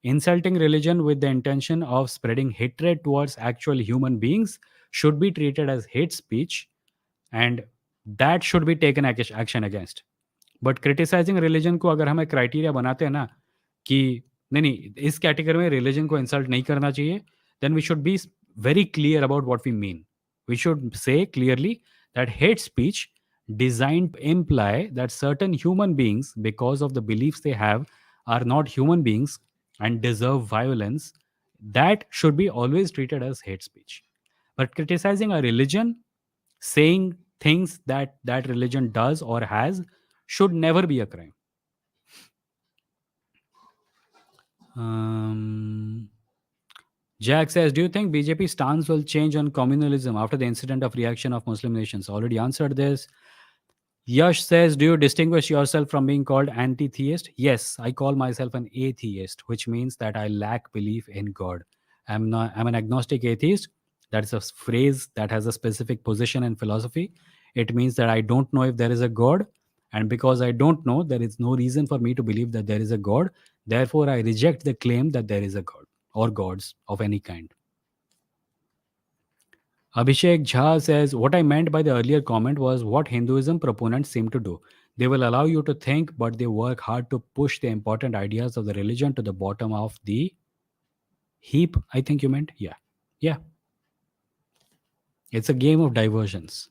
Insulting religion with the intention of spreading hatred towards actual human beings should be treated as hate speech, and that should be taken action against. But criticising religion को अगर हम एक criteria बनाते हैं ना कि नहीं इस कैटेगरी में रिलीजन को इंसल्ट नहीं करना चाहिए, then we should be very clear about what we mean. We should say clearly that hate speech designed to imply that certain human beings, because of the beliefs they have, are not human beings and deserve violence. That should be always treated as hate speech. But criticizing a religion, saying things that that religion does or has, should never be a crime. Um, Jack says, do you think BJP stance will change on communalism after the incident of reaction of Muslim nations? Already answered this. Yash says, do you distinguish yourself from being called anti-theist? Yes, I call myself an atheist, which means that I lack belief in God. I'm an agnostic atheist. That's a phrase that has a specific position in philosophy. It means that I don't know if there is a God, and because I don't know, there is no reason for me to believe that there is a God. Therefore, I reject the claim that there is a God or gods of any kind. Abhishek Jha says, what I meant by the earlier comment was what Hinduism proponents seem to do. They will allow you to think, but they work hard to push the important ideas of the religion to the bottom of the heap. I think you meant? Yeah. Yeah. It's a game of diversions.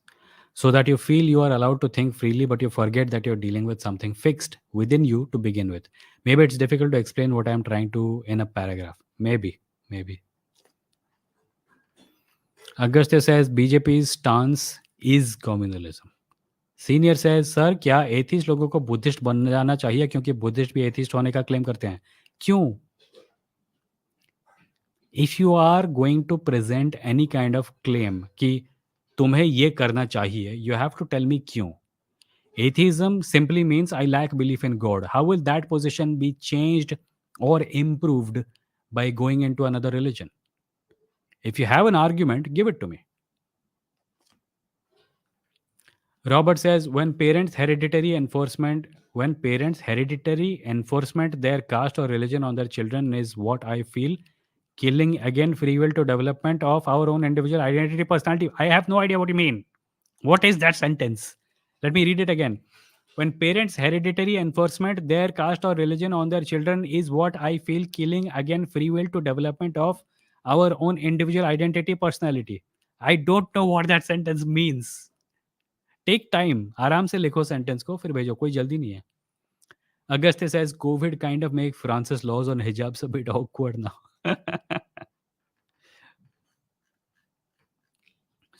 So that you feel you are allowed to think freely, but you forget that you're dealing with something fixed within you to begin with. Maybe it's difficult to explain what I'm trying to in a paragraph. Maybe. Agastya says BJP's stance is communalism. Senior से sir क्या atheist लोगों को Buddhist बन जाना चाहिए क्योंकि Buddhist भी atheist होने का क्लेम करते हैं क्यों if you are going to present any kind of claim कि तुम्हें ये करना चाहिए you have to tell me क्यों atheism simply means I lack belief in God how will that position be changed और improved by going into another religion if you have an argument give it to me. Robert says when parents hereditary enforcement their caste or religion on their children is what I feel killing again free will to development of our own individual identity personality. I have no idea what you mean. What is that sentence? Let me read it again. When parents hereditary enforcement their caste or religion on their children is what I feel killing again free will to development of our own individual identity personality. I don't know what that sentence means. Take time, आराम से लिखो sentence को, फिर भेजो, कोई जल्दी नहीं है. Auguste says COVID kind of make France's laws on hijabs a bit awkward now.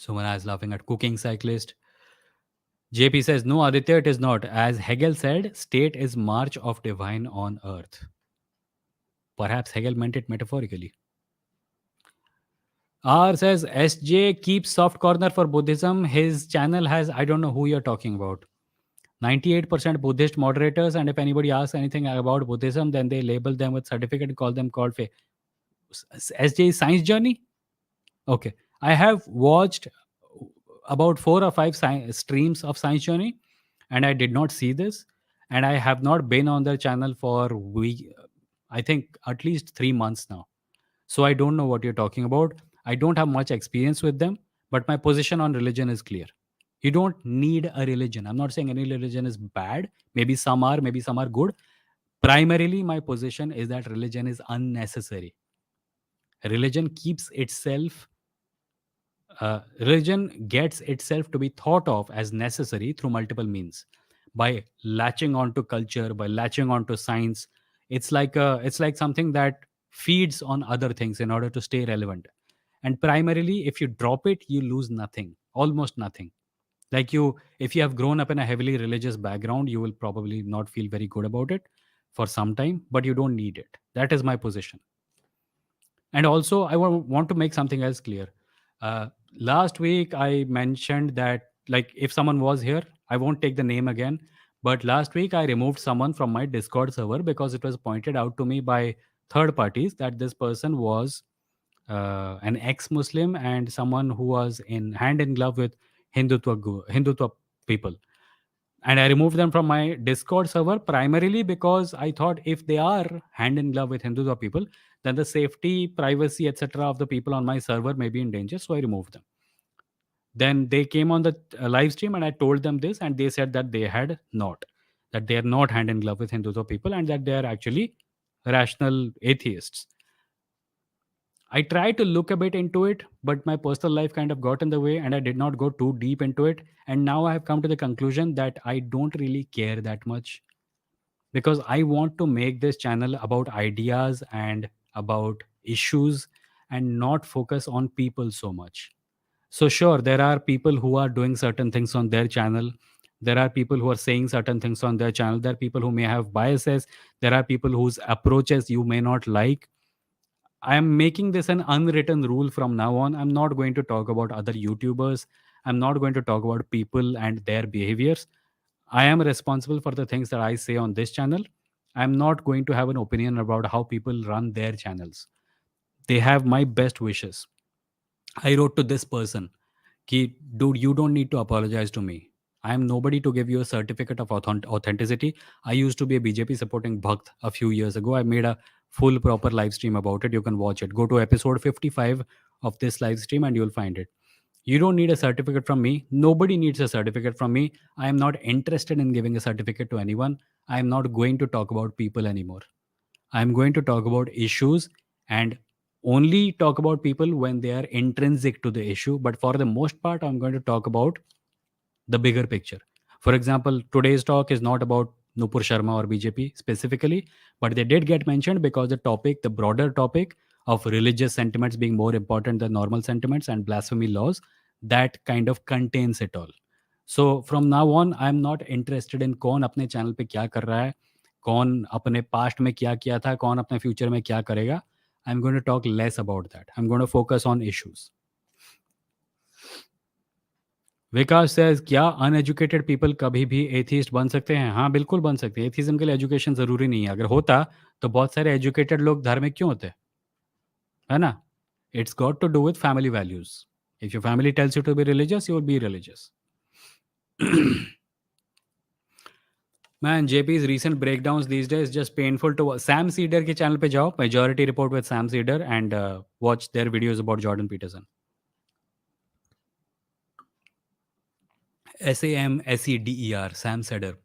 Sumana is laughing at cooking cyclist. JP says, no, Aditya, it is not. As Hegel said, state is march of divine on earth. Perhaps Hegel meant it metaphorically. R says, SJ keeps soft corner for Buddhism. His channel has, I don't know who you're talking about. 98% Buddhist moderators, and if anybody asks anything about Buddhism, then they label them with certificate and call them called SJ Science Journey. Okay. I have watched about 4 or 5 streams of Science Journey, and I did not see this. And I have not been on their channel for I think at least 3 months now. So I don't know what you're talking about. I don't have much experience with them, but my position on religion is clear. You don't need a religion. I'm not saying any religion is bad. Maybe some are good. Primarily, my position is that religion is unnecessary. Religion keeps itself religion gets itself to be thought of as necessary through multiple means, by latching onto culture, by latching onto science. It's like something that feeds on other things in order to stay relevant. And primarily, if you drop it, you lose nothing, almost nothing. Like, if you have grown up in a heavily religious background, you will probably not feel very good about it for some time, but you don't need it. That is my position. And also, I want to make something else clear. uh, Last week I mentioned that, like, if someone was here, I won't take the name again, but last week I removed someone from my Discord server because it was pointed out to me by third parties that this person was an ex-Muslim and someone who was in hand in glove with Hindutva people. And I removed them from my Discord server primarily because I thought, if they are hand in glove with Hindutva people, then the safety, privacy, etc. of the people on my server may be in danger. So I removed them. Then they came on the live stream and I told them this, and they said that that they are not hand in glove with Hindutva people, and that they are actually rational atheists. I tried to look a bit into it, but my personal life kind of got in the way and I did not go too deep into it. And now I have come to the conclusion that I don't really care that much, because I want to make this channel about ideas and about issues and not focus on people so much. So, sure, there are people who are doing certain things on their channel. There are people who are saying certain things on their channel. There are people who may have biases. There are people whose approaches you may not like. I am making this an unwritten rule from now on. I'm not going to talk about other YouTubers. I'm not going to talk about people and their behaviors. I am responsible for the things that I say on this channel. I'm not going to have an opinion about how people run their channels. They have my best wishes. I wrote to this person, Ki, dude, you don't need to apologize to me. I am nobody to give you a certificate of authenticity. I used to be a BJP supporting Bhakt a few years ago. I made a full proper live stream about it. You can watch it. Go to episode 55 of this live stream and you'll find it. You don't need a certificate from me. Nobody needs a certificate from me. I am not interested in giving a certificate to anyone. I am not going to talk about people anymore. I'm going to talk about issues, and only talk about people when they are intrinsic to the issue. But for the most part, I'm going to talk about the bigger picture. For example, today's talk is not about Nupur Sharma or BJP specifically, but they did get mentioned because the broader topic of religious sentiments being more important than normal sentiments and blasphemy laws, that kind of contains it all. So from now on, I'm not interested in कौन अपने channel पे क्या कर रहा है, कौन अपने past में क्या किया था, कौन अपने फ्यूचर में क्या करेगा. I'm going to talk less about that. I'm going to focus on issues. Vikas says, क्या अनएजुकेटेड पीपल कभी भी एथिस्ट बन सकते हैं? हाँ, बिल्कुल बन सकते हैं. एथिज्म के लिए एजुकेशन ज़रूरी नहीं है. अगर होता तो बहुत सारे एजुकेटेड लोग धार्मिक क्यों होते? है ना? It's got to do with family values. If your family tells you to be religious, you will be religious. Man, JP's recent breakdowns these days just painful to watch. Sam Cedar के channel पे जाओ, Majority Report with Sam Cedar, and watch their videos about Jordan Peterson. SAMSEDER, Sam Cedar.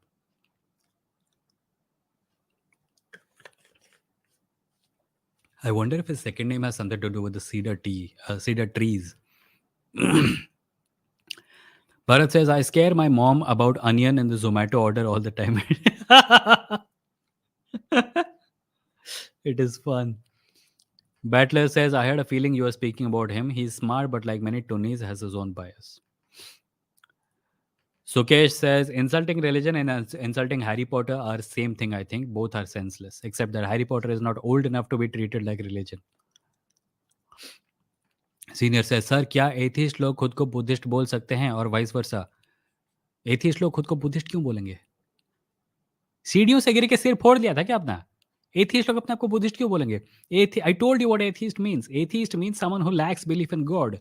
I wonder if his second name has something to do with the cedar trees. Bharat says, I scare my mom about onion in the Zomato order all the time. It is fun. Battler says, I had a feeling you were speaking about him. He's smart, but like many Tunnis, has his own bias. Sukesh says, insulting religion and insulting Harry Potter are same thing, I think. Both are senseless, except that Harry Potter is not old enough to be treated like religion. Senior says, sir क्या atheist लोग खुद को Buddhist बोल सकते हैं और vice versa? Atheist लोग खुद को बुद्धिस्ट क्यों बोलेंगे? सीढ़ियों से गिर के सिर फोड़ लिया था क्या अपना? एथिस्ट लोग अपने आप को बुद्धिस्ट क्यों बोलेंगे? I told you what atheist means. Atheist means someone who lakhs belief in God.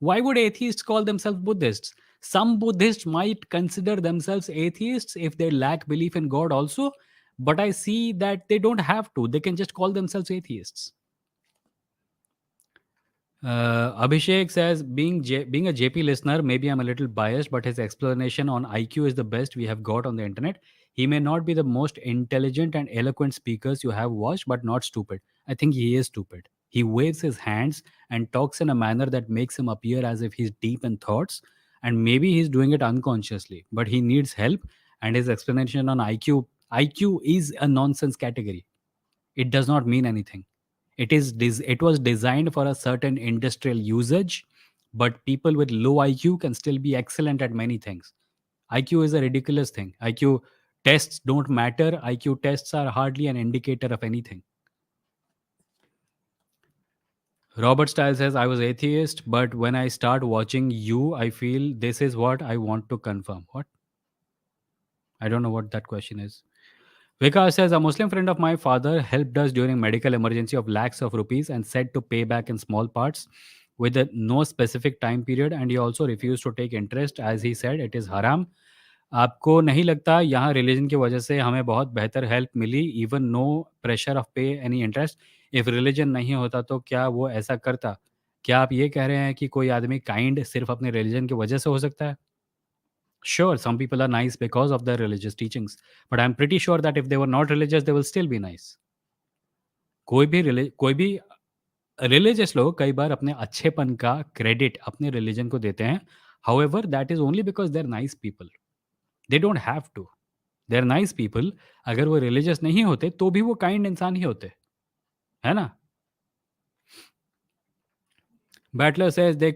Why would atheists call themselves Buddhists? Some Buddhists might consider themselves atheists if they lack belief in God also, but I see that they don't have to. They can just call themselves atheists. Abhishek says, being a JP listener, maybe I'm a little biased, but his explanation on IQ is the best we have got on the internet. He may not be the most intelligent and eloquent speakers you have watched, but not stupid. I think he is stupid. He waves his hands and talks in a manner that makes him appear as if he's deep in thoughts, and maybe he's doing it unconsciously, but he needs help. And his explanation on IQ is a nonsense category. It does not mean anything. It was designed for a certain industrial usage, but people with low IQ can still be excellent at many things. IQ is a ridiculous thing. IQ tests don't matter. IQ tests are hardly an indicator of anything. Robert Style says, I was atheist, but when I start watching you, I feel this is what I want to confirm. What? I don't know what that question is. Vikas says, a Muslim friend of my father helped us during medical emergency of lakhs of rupees and said to pay back in small parts with a no specific time period, and he also refused to take interest as he said it is haram. आपको नहीं लगता यहाँ religion की वजह से हमें बहुत बेहतर हेल्प मिली, even no pressure of pay any interest? If religion नहीं होता तो क्या वो ऐसा करता? क्या आप ये कह रहे हैं कि कोई आदमी काइंड सिर्फ अपने रिलीजन की वजह से हो सकता है? Sure, some people are nice because of their religious teachings, but I'm pretty sure that if they were not religious, they will still be nice. कोई भी रिलीजियस लोग कई बार अपने अच्छेपन का क्रेडिट अपने रिलीजन को देते हैं. However that is only because they are nice people. They don't have to. They are nice people. अगर वो रिलीजियस नहीं होते तो भी वो काइंड इंसान ही होते, है ना? Buttler says they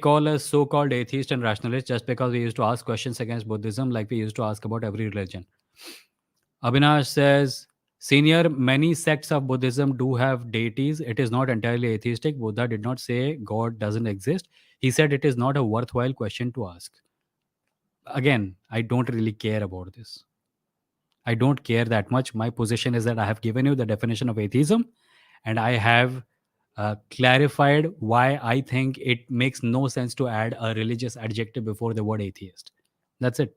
call us so-called atheists and rationalists just because we used to ask questions against Buddhism like we used to ask about every religion. Abhinash says, Senior, many sects of Buddhism do have deities. It is not entirely atheistic. Buddha did not say God doesn't exist. He said it is not a worthwhile question to ask. Again, I don't really care about this. I don't care that much. My position is that I have given you the definition of atheism, and I have clarified why I think it makes no sense to add a religious adjective before the word atheist. That's it.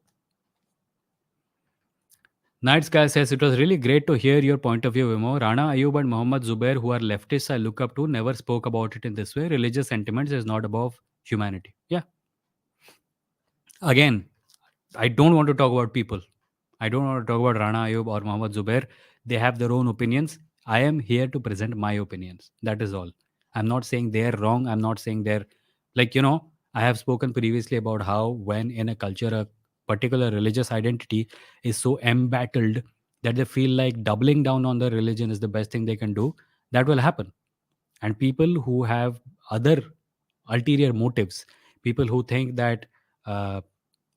Night Sky says, it was really great to hear your point of view, Vimoh. Rana Ayub and Muhammad Zubair, who are leftists I look up to, never spoke about it in this way. Religious sentiments is not above humanity. Yeah. Again, I don't want to talk about people. I don't want to talk about Rana Ayub or Muhammad Zubair. They have their own opinions. I am here to present my opinions. That is all. I'm not saying they're wrong. I'm not saying they're like, I have spoken previously about how when in a culture, a particular religious identity is so embattled that they feel like doubling down on their religion is the best thing they can do. That will happen. And people who have other ulterior motives, people who think that uh,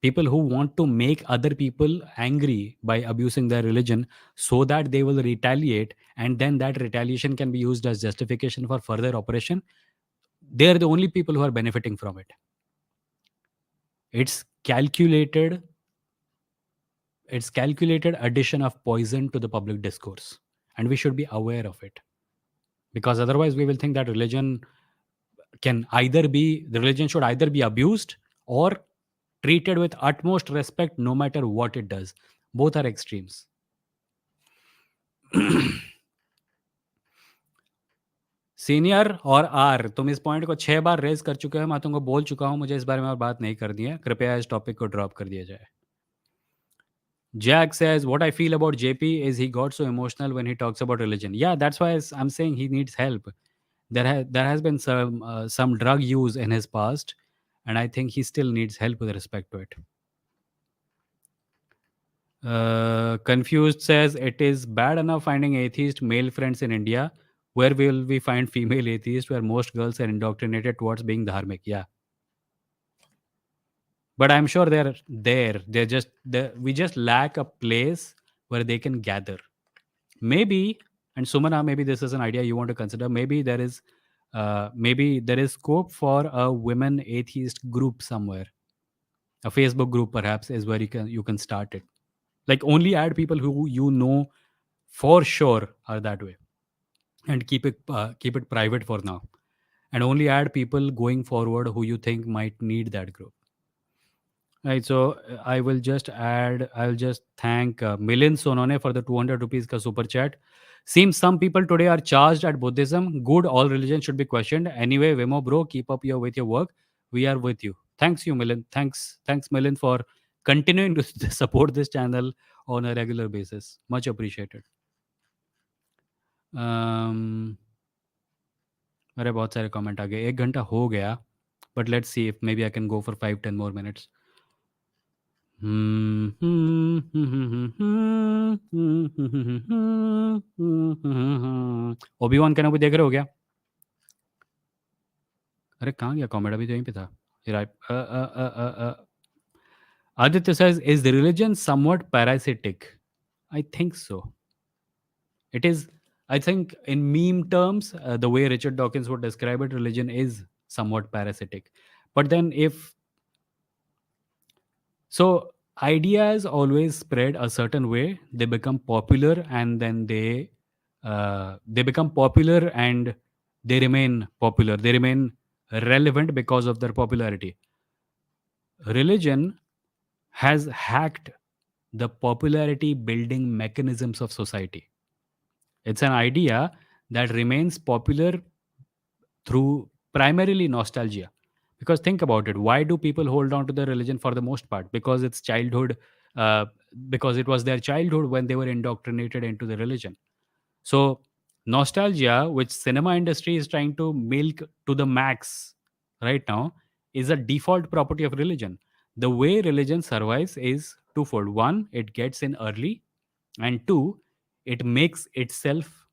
people who want to make other people angry by abusing their religion so that they will retaliate, and then that retaliation can be used as justification for further oppression, they're the only people who are benefiting from it. It's calculated addition of poison to the public discourse, and we should be aware of it, because otherwise we will think that religion should either be abused or treated with utmost respect no matter what it does. Both are extremes. Senior और are, तुम इस point को 6 बार raise कर चुके हो. मैं तुमको बोल चुका हूं मुझे इस बारे में और बात नहीं करनी है. कृपया इस टॉपिक को ड्रॉप कर दिया जाए. Jack says, what I feel about JP is he got so emotional when he talks about religion. Yeah, that's why I'm saying he needs help. There has been some drug use in his past, and I think he still needs help with respect to it. Confused says it is bad enough finding atheist male friends in India. Where will we find female atheists where most girls are indoctrinated towards being dharmic? Yeah, but I'm sure they're there. We just lack a place where they can gather. Maybe, and Sumana, maybe this is an idea you want to consider. Maybe there is scope for a women atheist group somewhere. A Facebook group perhaps is where you can start it. Like only add people who you know for sure are that way, and keep it private for now, and only add people going forward who you think might need that group. Right, so I'll just thank Milind Sonone for the 200 rupees ka super chat. Seems some people today are charged at Buddhism. Good, all religions should be questioned. Anyway, Vimo bro, keep up with your work. We are with you. Thanks you, Milind. Thanks Milind for continuing to support this channel on a regular basis. Much appreciated. um, अरे बहुत सारे comment आ गए. 1 घंटा हो गया, but let's see if maybe I can go for 5-10 more minutes. ओबी-वॉन कैनोबी देख रहे हो क्या? अरे कहाँ गया कमेंट? अभी तो यहीं पे था. Aditya says, is the religion somewhat parasitic? I think so. It is. I think in meme terms, the way Richard Dawkins would describe it, religion is somewhat parasitic. But then if so, ideas always spread a certain way. They become popular, and then they become popular, and they remain popular. They remain relevant because of their popularity. Religion has hacked the popularity building mechanisms of society. It's an idea that remains popular through primarily nostalgia. Because think about it, why do people hold on to their religion for the most part? Because it's childhood, uh, because it was their childhood when they were indoctrinated into the religion. So nostalgia, which cinema industry is trying to milk to the max right now, is a default property of religion. The way religion survives is twofold. One, it gets in early, and two, it makes itself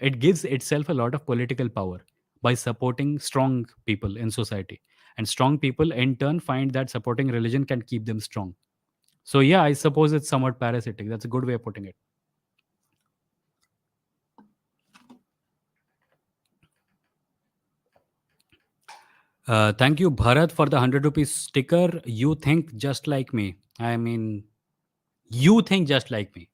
it gives itself a lot of political power by supporting strong people in society, and strong people in turn find that supporting religion can keep them strong. So yeah, I suppose it's somewhat parasitic. That's a good way of putting it. Thank you, Bharat, for the 100 rupees sticker. You think just like me. I mean, you think just like me.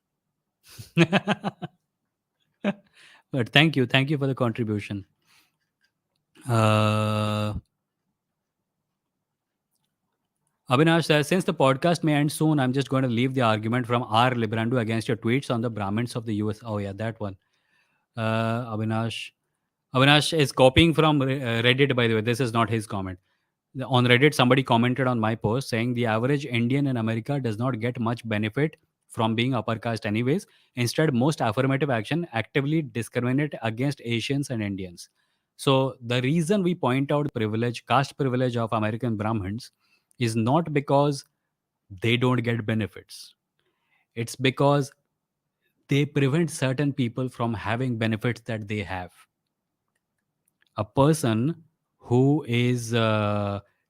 But thank you for the contribution. uh, Avinash says, since the podcast may end soon, I'm just going to leave the argument from R. Librando against your tweets on the Brahmins of the US. Oh, yeah, that one. Avinash. Avinash is copying from Reddit, by the way. This is not his comment. On Reddit, somebody commented on my post saying the average Indian in America does not get much benefit from being upper caste, anyways. Instead, most affirmative action actively discriminate against Asians and Indians. So, the reason we point out caste privilege of American Brahmins is not because they don't get benefits. It's because they prevent certain people from having benefits that they have. A person who is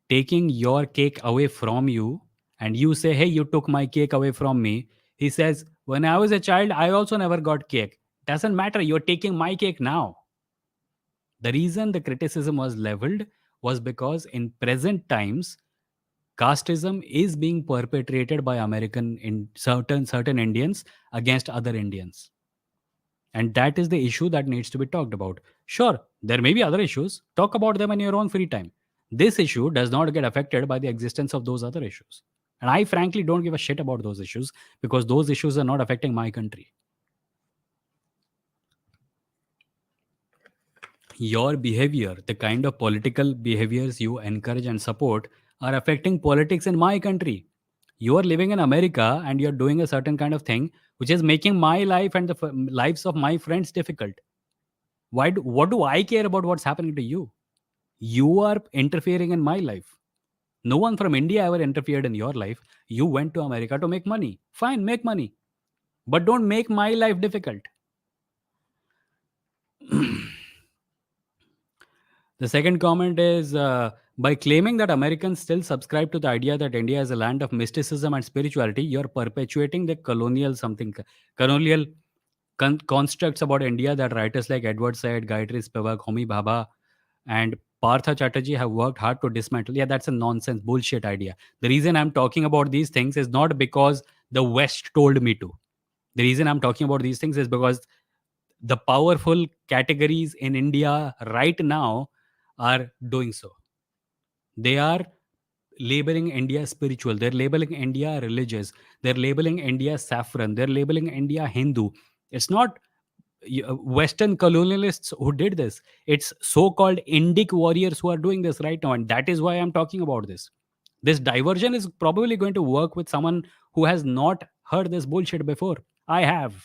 taking your cake away from you, and you say, hey, you took my cake away from me. He says, when I was a child, I also never got cake. Doesn't matter, you're taking my cake now. The reason the criticism was leveled was because in present times, casteism is being perpetrated by American in certain Indians against other Indians. And that is the issue that needs to be talked about. Sure, there may be other issues. Talk about them in your own free time. This issue does not get affected by the existence of those other issues. And I frankly don't give a shit about those issues because those issues are not affecting my country. Your behavior, the kind of political behaviors you encourage and support, are affecting politics in my country. You are living in America and you're doing a certain kind of thing which is making my life and the lives of my friends difficult. What do I care about what's happening to you? You are interfering in my life. No one from India ever interfered in your life. You went to America to make money. Fine, make money. But don't make my life difficult. The second comment is by claiming that Americans still subscribe to the idea that India is a land of mysticism and spirituality, you're perpetuating the colonial constructs about India that writers like Edward Said, Gayatri Spivak, Homi Bhabha, and Partha Chatterjee have worked hard to dismantle. Yeah, that's a nonsense, bullshit idea. The reason I'm talking about these things is not because the West told me to. The reason I'm talking about these things is because the powerful categories in India right now are doing so. They are labeling India spiritual. They're labeling India religious. They're labeling India saffron. They're labeling India Hindu. It's not Western colonialists who did this. It's so-called Indic warriors who are doing this right now, and that is why I'm talking about this. This diversion is probably going to work with someone who has not heard this bullshit before. I have,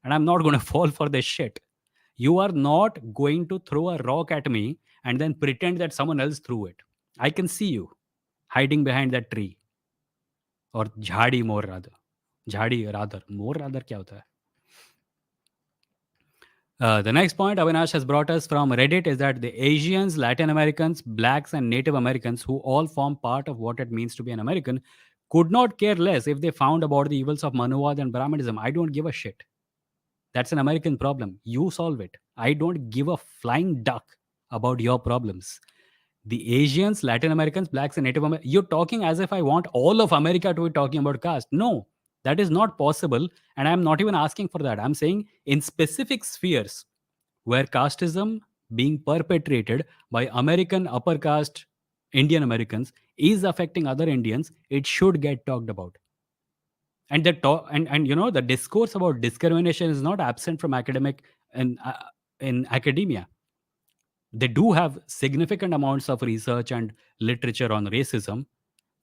and I'm not going to fall for this shit. You are not going to throw a rock at me and then pretend that someone else threw it. I can see you hiding behind that tree or jhadi more rather. Jhadi rather. More rather क्या होता है? The next point Avinash has brought us from Reddit is that the Asians, Latin Americans, Blacks, and Native Americans, who all form part of what it means to be an American, could not care less if they found about the evils of Manuvad and Brahmanism. I don't give a shit. That's an American problem. You solve it. I don't give a flying duck about your problems. The Asians, Latin Americans, Blacks, and Native Americans, you're talking as if I want all of America to be talking about caste. No, that is not possible. And I'm not even asking for that. I'm saying in specific spheres where casteism being perpetrated by American upper caste Indian Americans is affecting other Indians, it should get talked about. And and you know the discourse about discrimination is not absent from academic and in academia. They do have significant amounts of research and literature on racism.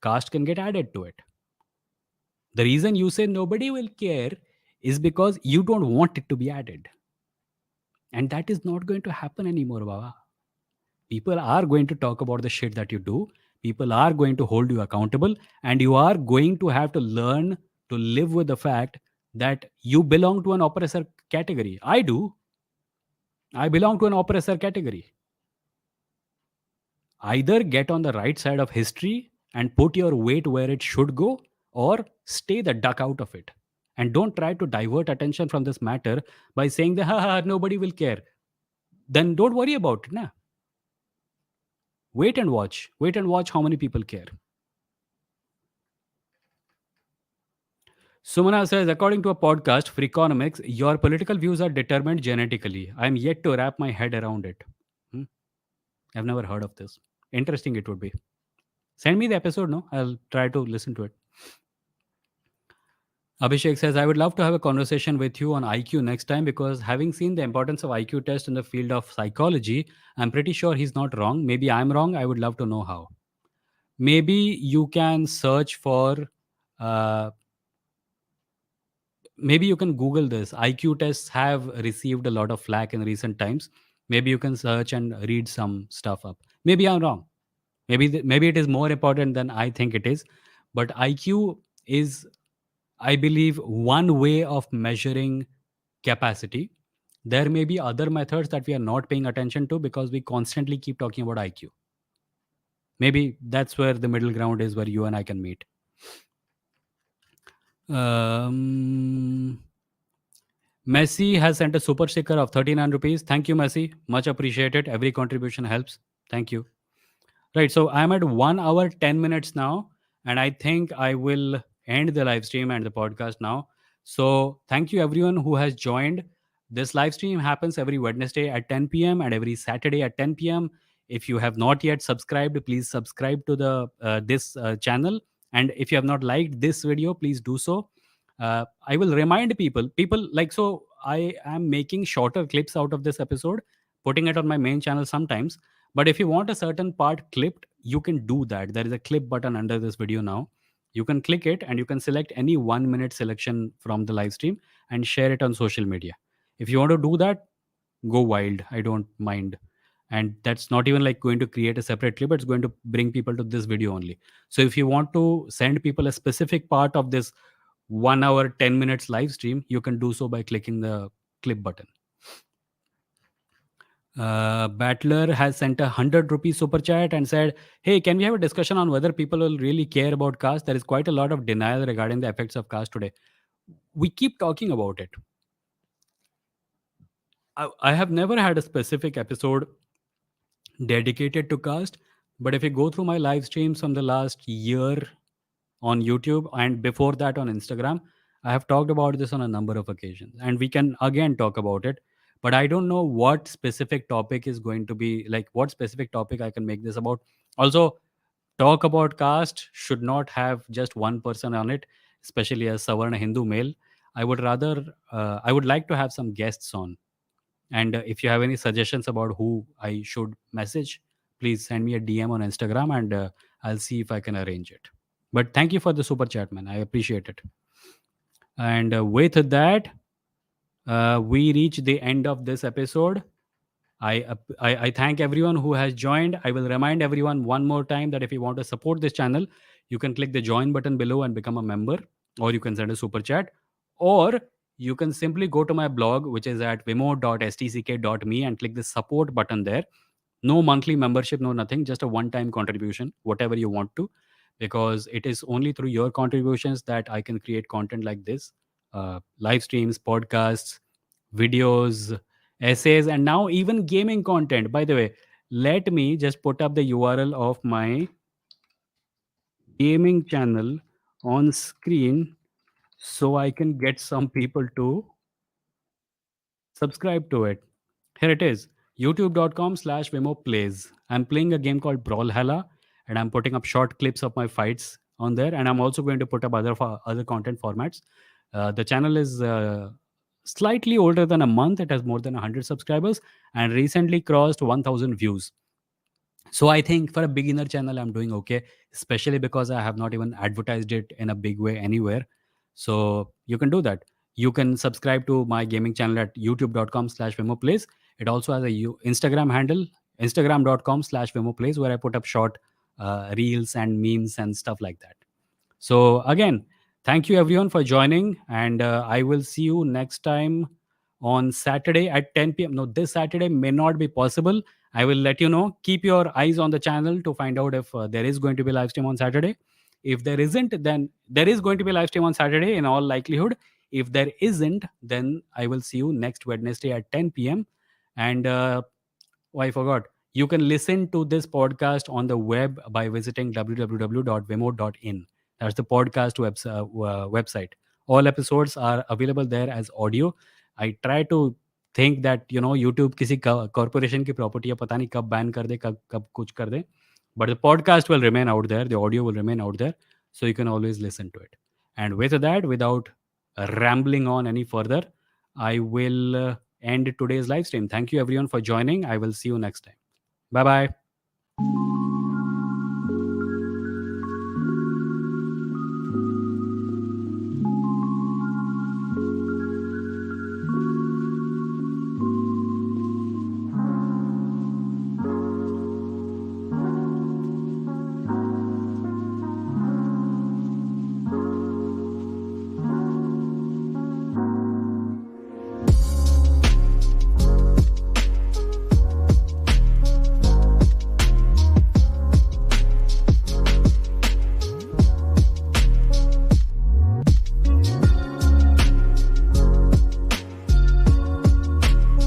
Caste can get added to it. The reason you say nobody will care is because you don't want it to be added, and that is not going to happen anymore, Baba. People are going to talk about the shit that you do. People are going to hold you accountable, and you are going to have to learn to live with the fact that you belong to an oppressor category. I do. I belong to an oppressor category. Either get on the right side of history and put your weight where it should go, or stay the duck out of it. And don't try to divert attention from this matter by saying that nobody will care. Then don't worry about it. Nah. Wait and watch. Wait and watch how many people care. Sumana says, according to a podcast, Freakonomics, your political views are determined genetically. I'm yet to wrap my head around it. Hmm? I've never heard of this. Interesting it would be. Send me the episode, no? I'll try to listen to it. Abhishek says, I would love to have a conversation with you on IQ next time because having seen the importance of IQ test in the field of psychology, I'm pretty sure he's not wrong. Maybe I'm wrong. I would love to know how. Maybe you can search for uh, maybe you can Google this. IQ tests have received a lot of flack in recent times. Maybe you can search and read some stuff up. Maybe I'm wrong. Maybe it is more important than I think it is. But IQ is, I believe, one way of measuring capacity. There may be other methods that we are not paying attention to because we constantly keep talking about IQ. Maybe that's where the middle ground is, where you and I can meet. Messi has sent a super sticker of 39 rupees. Thank you, Messi. Much appreciated. Every contribution helps. Thank you. Right. So I'm at 1 hour, 10 minutes now. And I think I will end the live stream and the podcast now. So thank you, everyone who has joined. This live stream happens every Wednesday at 10 p.m. and every Saturday at 10 p.m. If you have not yet subscribed, please subscribe to the this channel. And if you have not liked this video, please do so. I will remind people like, so I am making shorter clips out of this episode, putting it on my main channel sometimes. But if you want a certain part clipped, you can do that. There is a clip button under this video now. You can click it and you can select any 1 minute selection from the live stream and share it on social media. If you want to do that, go wild. I don't mind. And that's not even like going to create a separate clip, it's going to bring people to this video only. So if you want to send people a specific part of this 1 hour 10 minutes live stream, you can do so by clicking the clip button. Battler has sent a 100 rupee super chat and said, "Hey, can we have a discussion on whether people will really care about caste? There is quite a lot of denial regarding the effects of caste today." We keep talking about it. I have never had a specific episode dedicated to caste, but if you go through my live streams from the last year on YouTube and before that on Instagram, I have talked about this on a number of occasions, and we can again talk about it. But I don't know what specific topic is going to be like, what specific topic I can make this about. Also, talk about caste should not have just one person on it, especially a Savarna Hindu male. I would like to have some guests on. And if you have any suggestions about who I should message, please send me a DM on Instagram, and I'll see if I can arrange it. But thank you for the super chat, man. I appreciate it. And with that, we reach the end of this episode. I thank everyone who has joined. I will remind everyone one more time that if you want to support this channel, you can click the join button below and become a member, or you can send a super chat, or you can simply go to my blog, which is at vimoh.stck.me, and click the support button there. No monthly membership, no nothing, just a one time contribution, whatever you want to, because it is only through your contributions that I can create content like this, live streams, podcasts, videos, essays, and now even gaming content. By the way, let me just put up the URL of my gaming channel on screen so I can get some people to subscribe to it. Here it is, youtube.com/Vimoh plays. I'm playing a game called Brawlhalla, and I'm putting up short clips of my fights on there. And I'm also going to put up other content formats. The channel is slightly older than a month. It has more than 100 subscribers and recently crossed 1,000 views. So I think for a beginner channel, I'm doing okay, especially because I have not even advertised it in a big way anywhere. So you can do that. You can subscribe to my gaming channel at youtube.com/Vimoh plays. It also has a Instagram handle, instagram.com/Vimoh plays, where I put up short reels and memes and stuff like that. So again, thank you everyone for joining, and I will see you next time on Saturday at 10 p.m. No, this Saturday may not be possible. I will let you know. Keep your eyes on the channel to find out if there is going to be live stream on Saturday. If there isn't, then there is going to be live stream on Saturday in all likelihood. If there isn't, then I will see you next Wednesday at 10 p.m. And oh, I forgot. You can listen to this podcast on the web by visiting www.vimoh.in. That's the podcast website. All episodes are available there as audio. I try to think that YouTube किसी corporation की property है, पता नहीं कब ban कर दे, कब कुछ कर दे. But the podcast will remain out there. The audio will remain out there, so you can always listen to it. And with that, without rambling on any further, I will end today's live stream. Thank you everyone for joining. I will see you next time. Bye bye.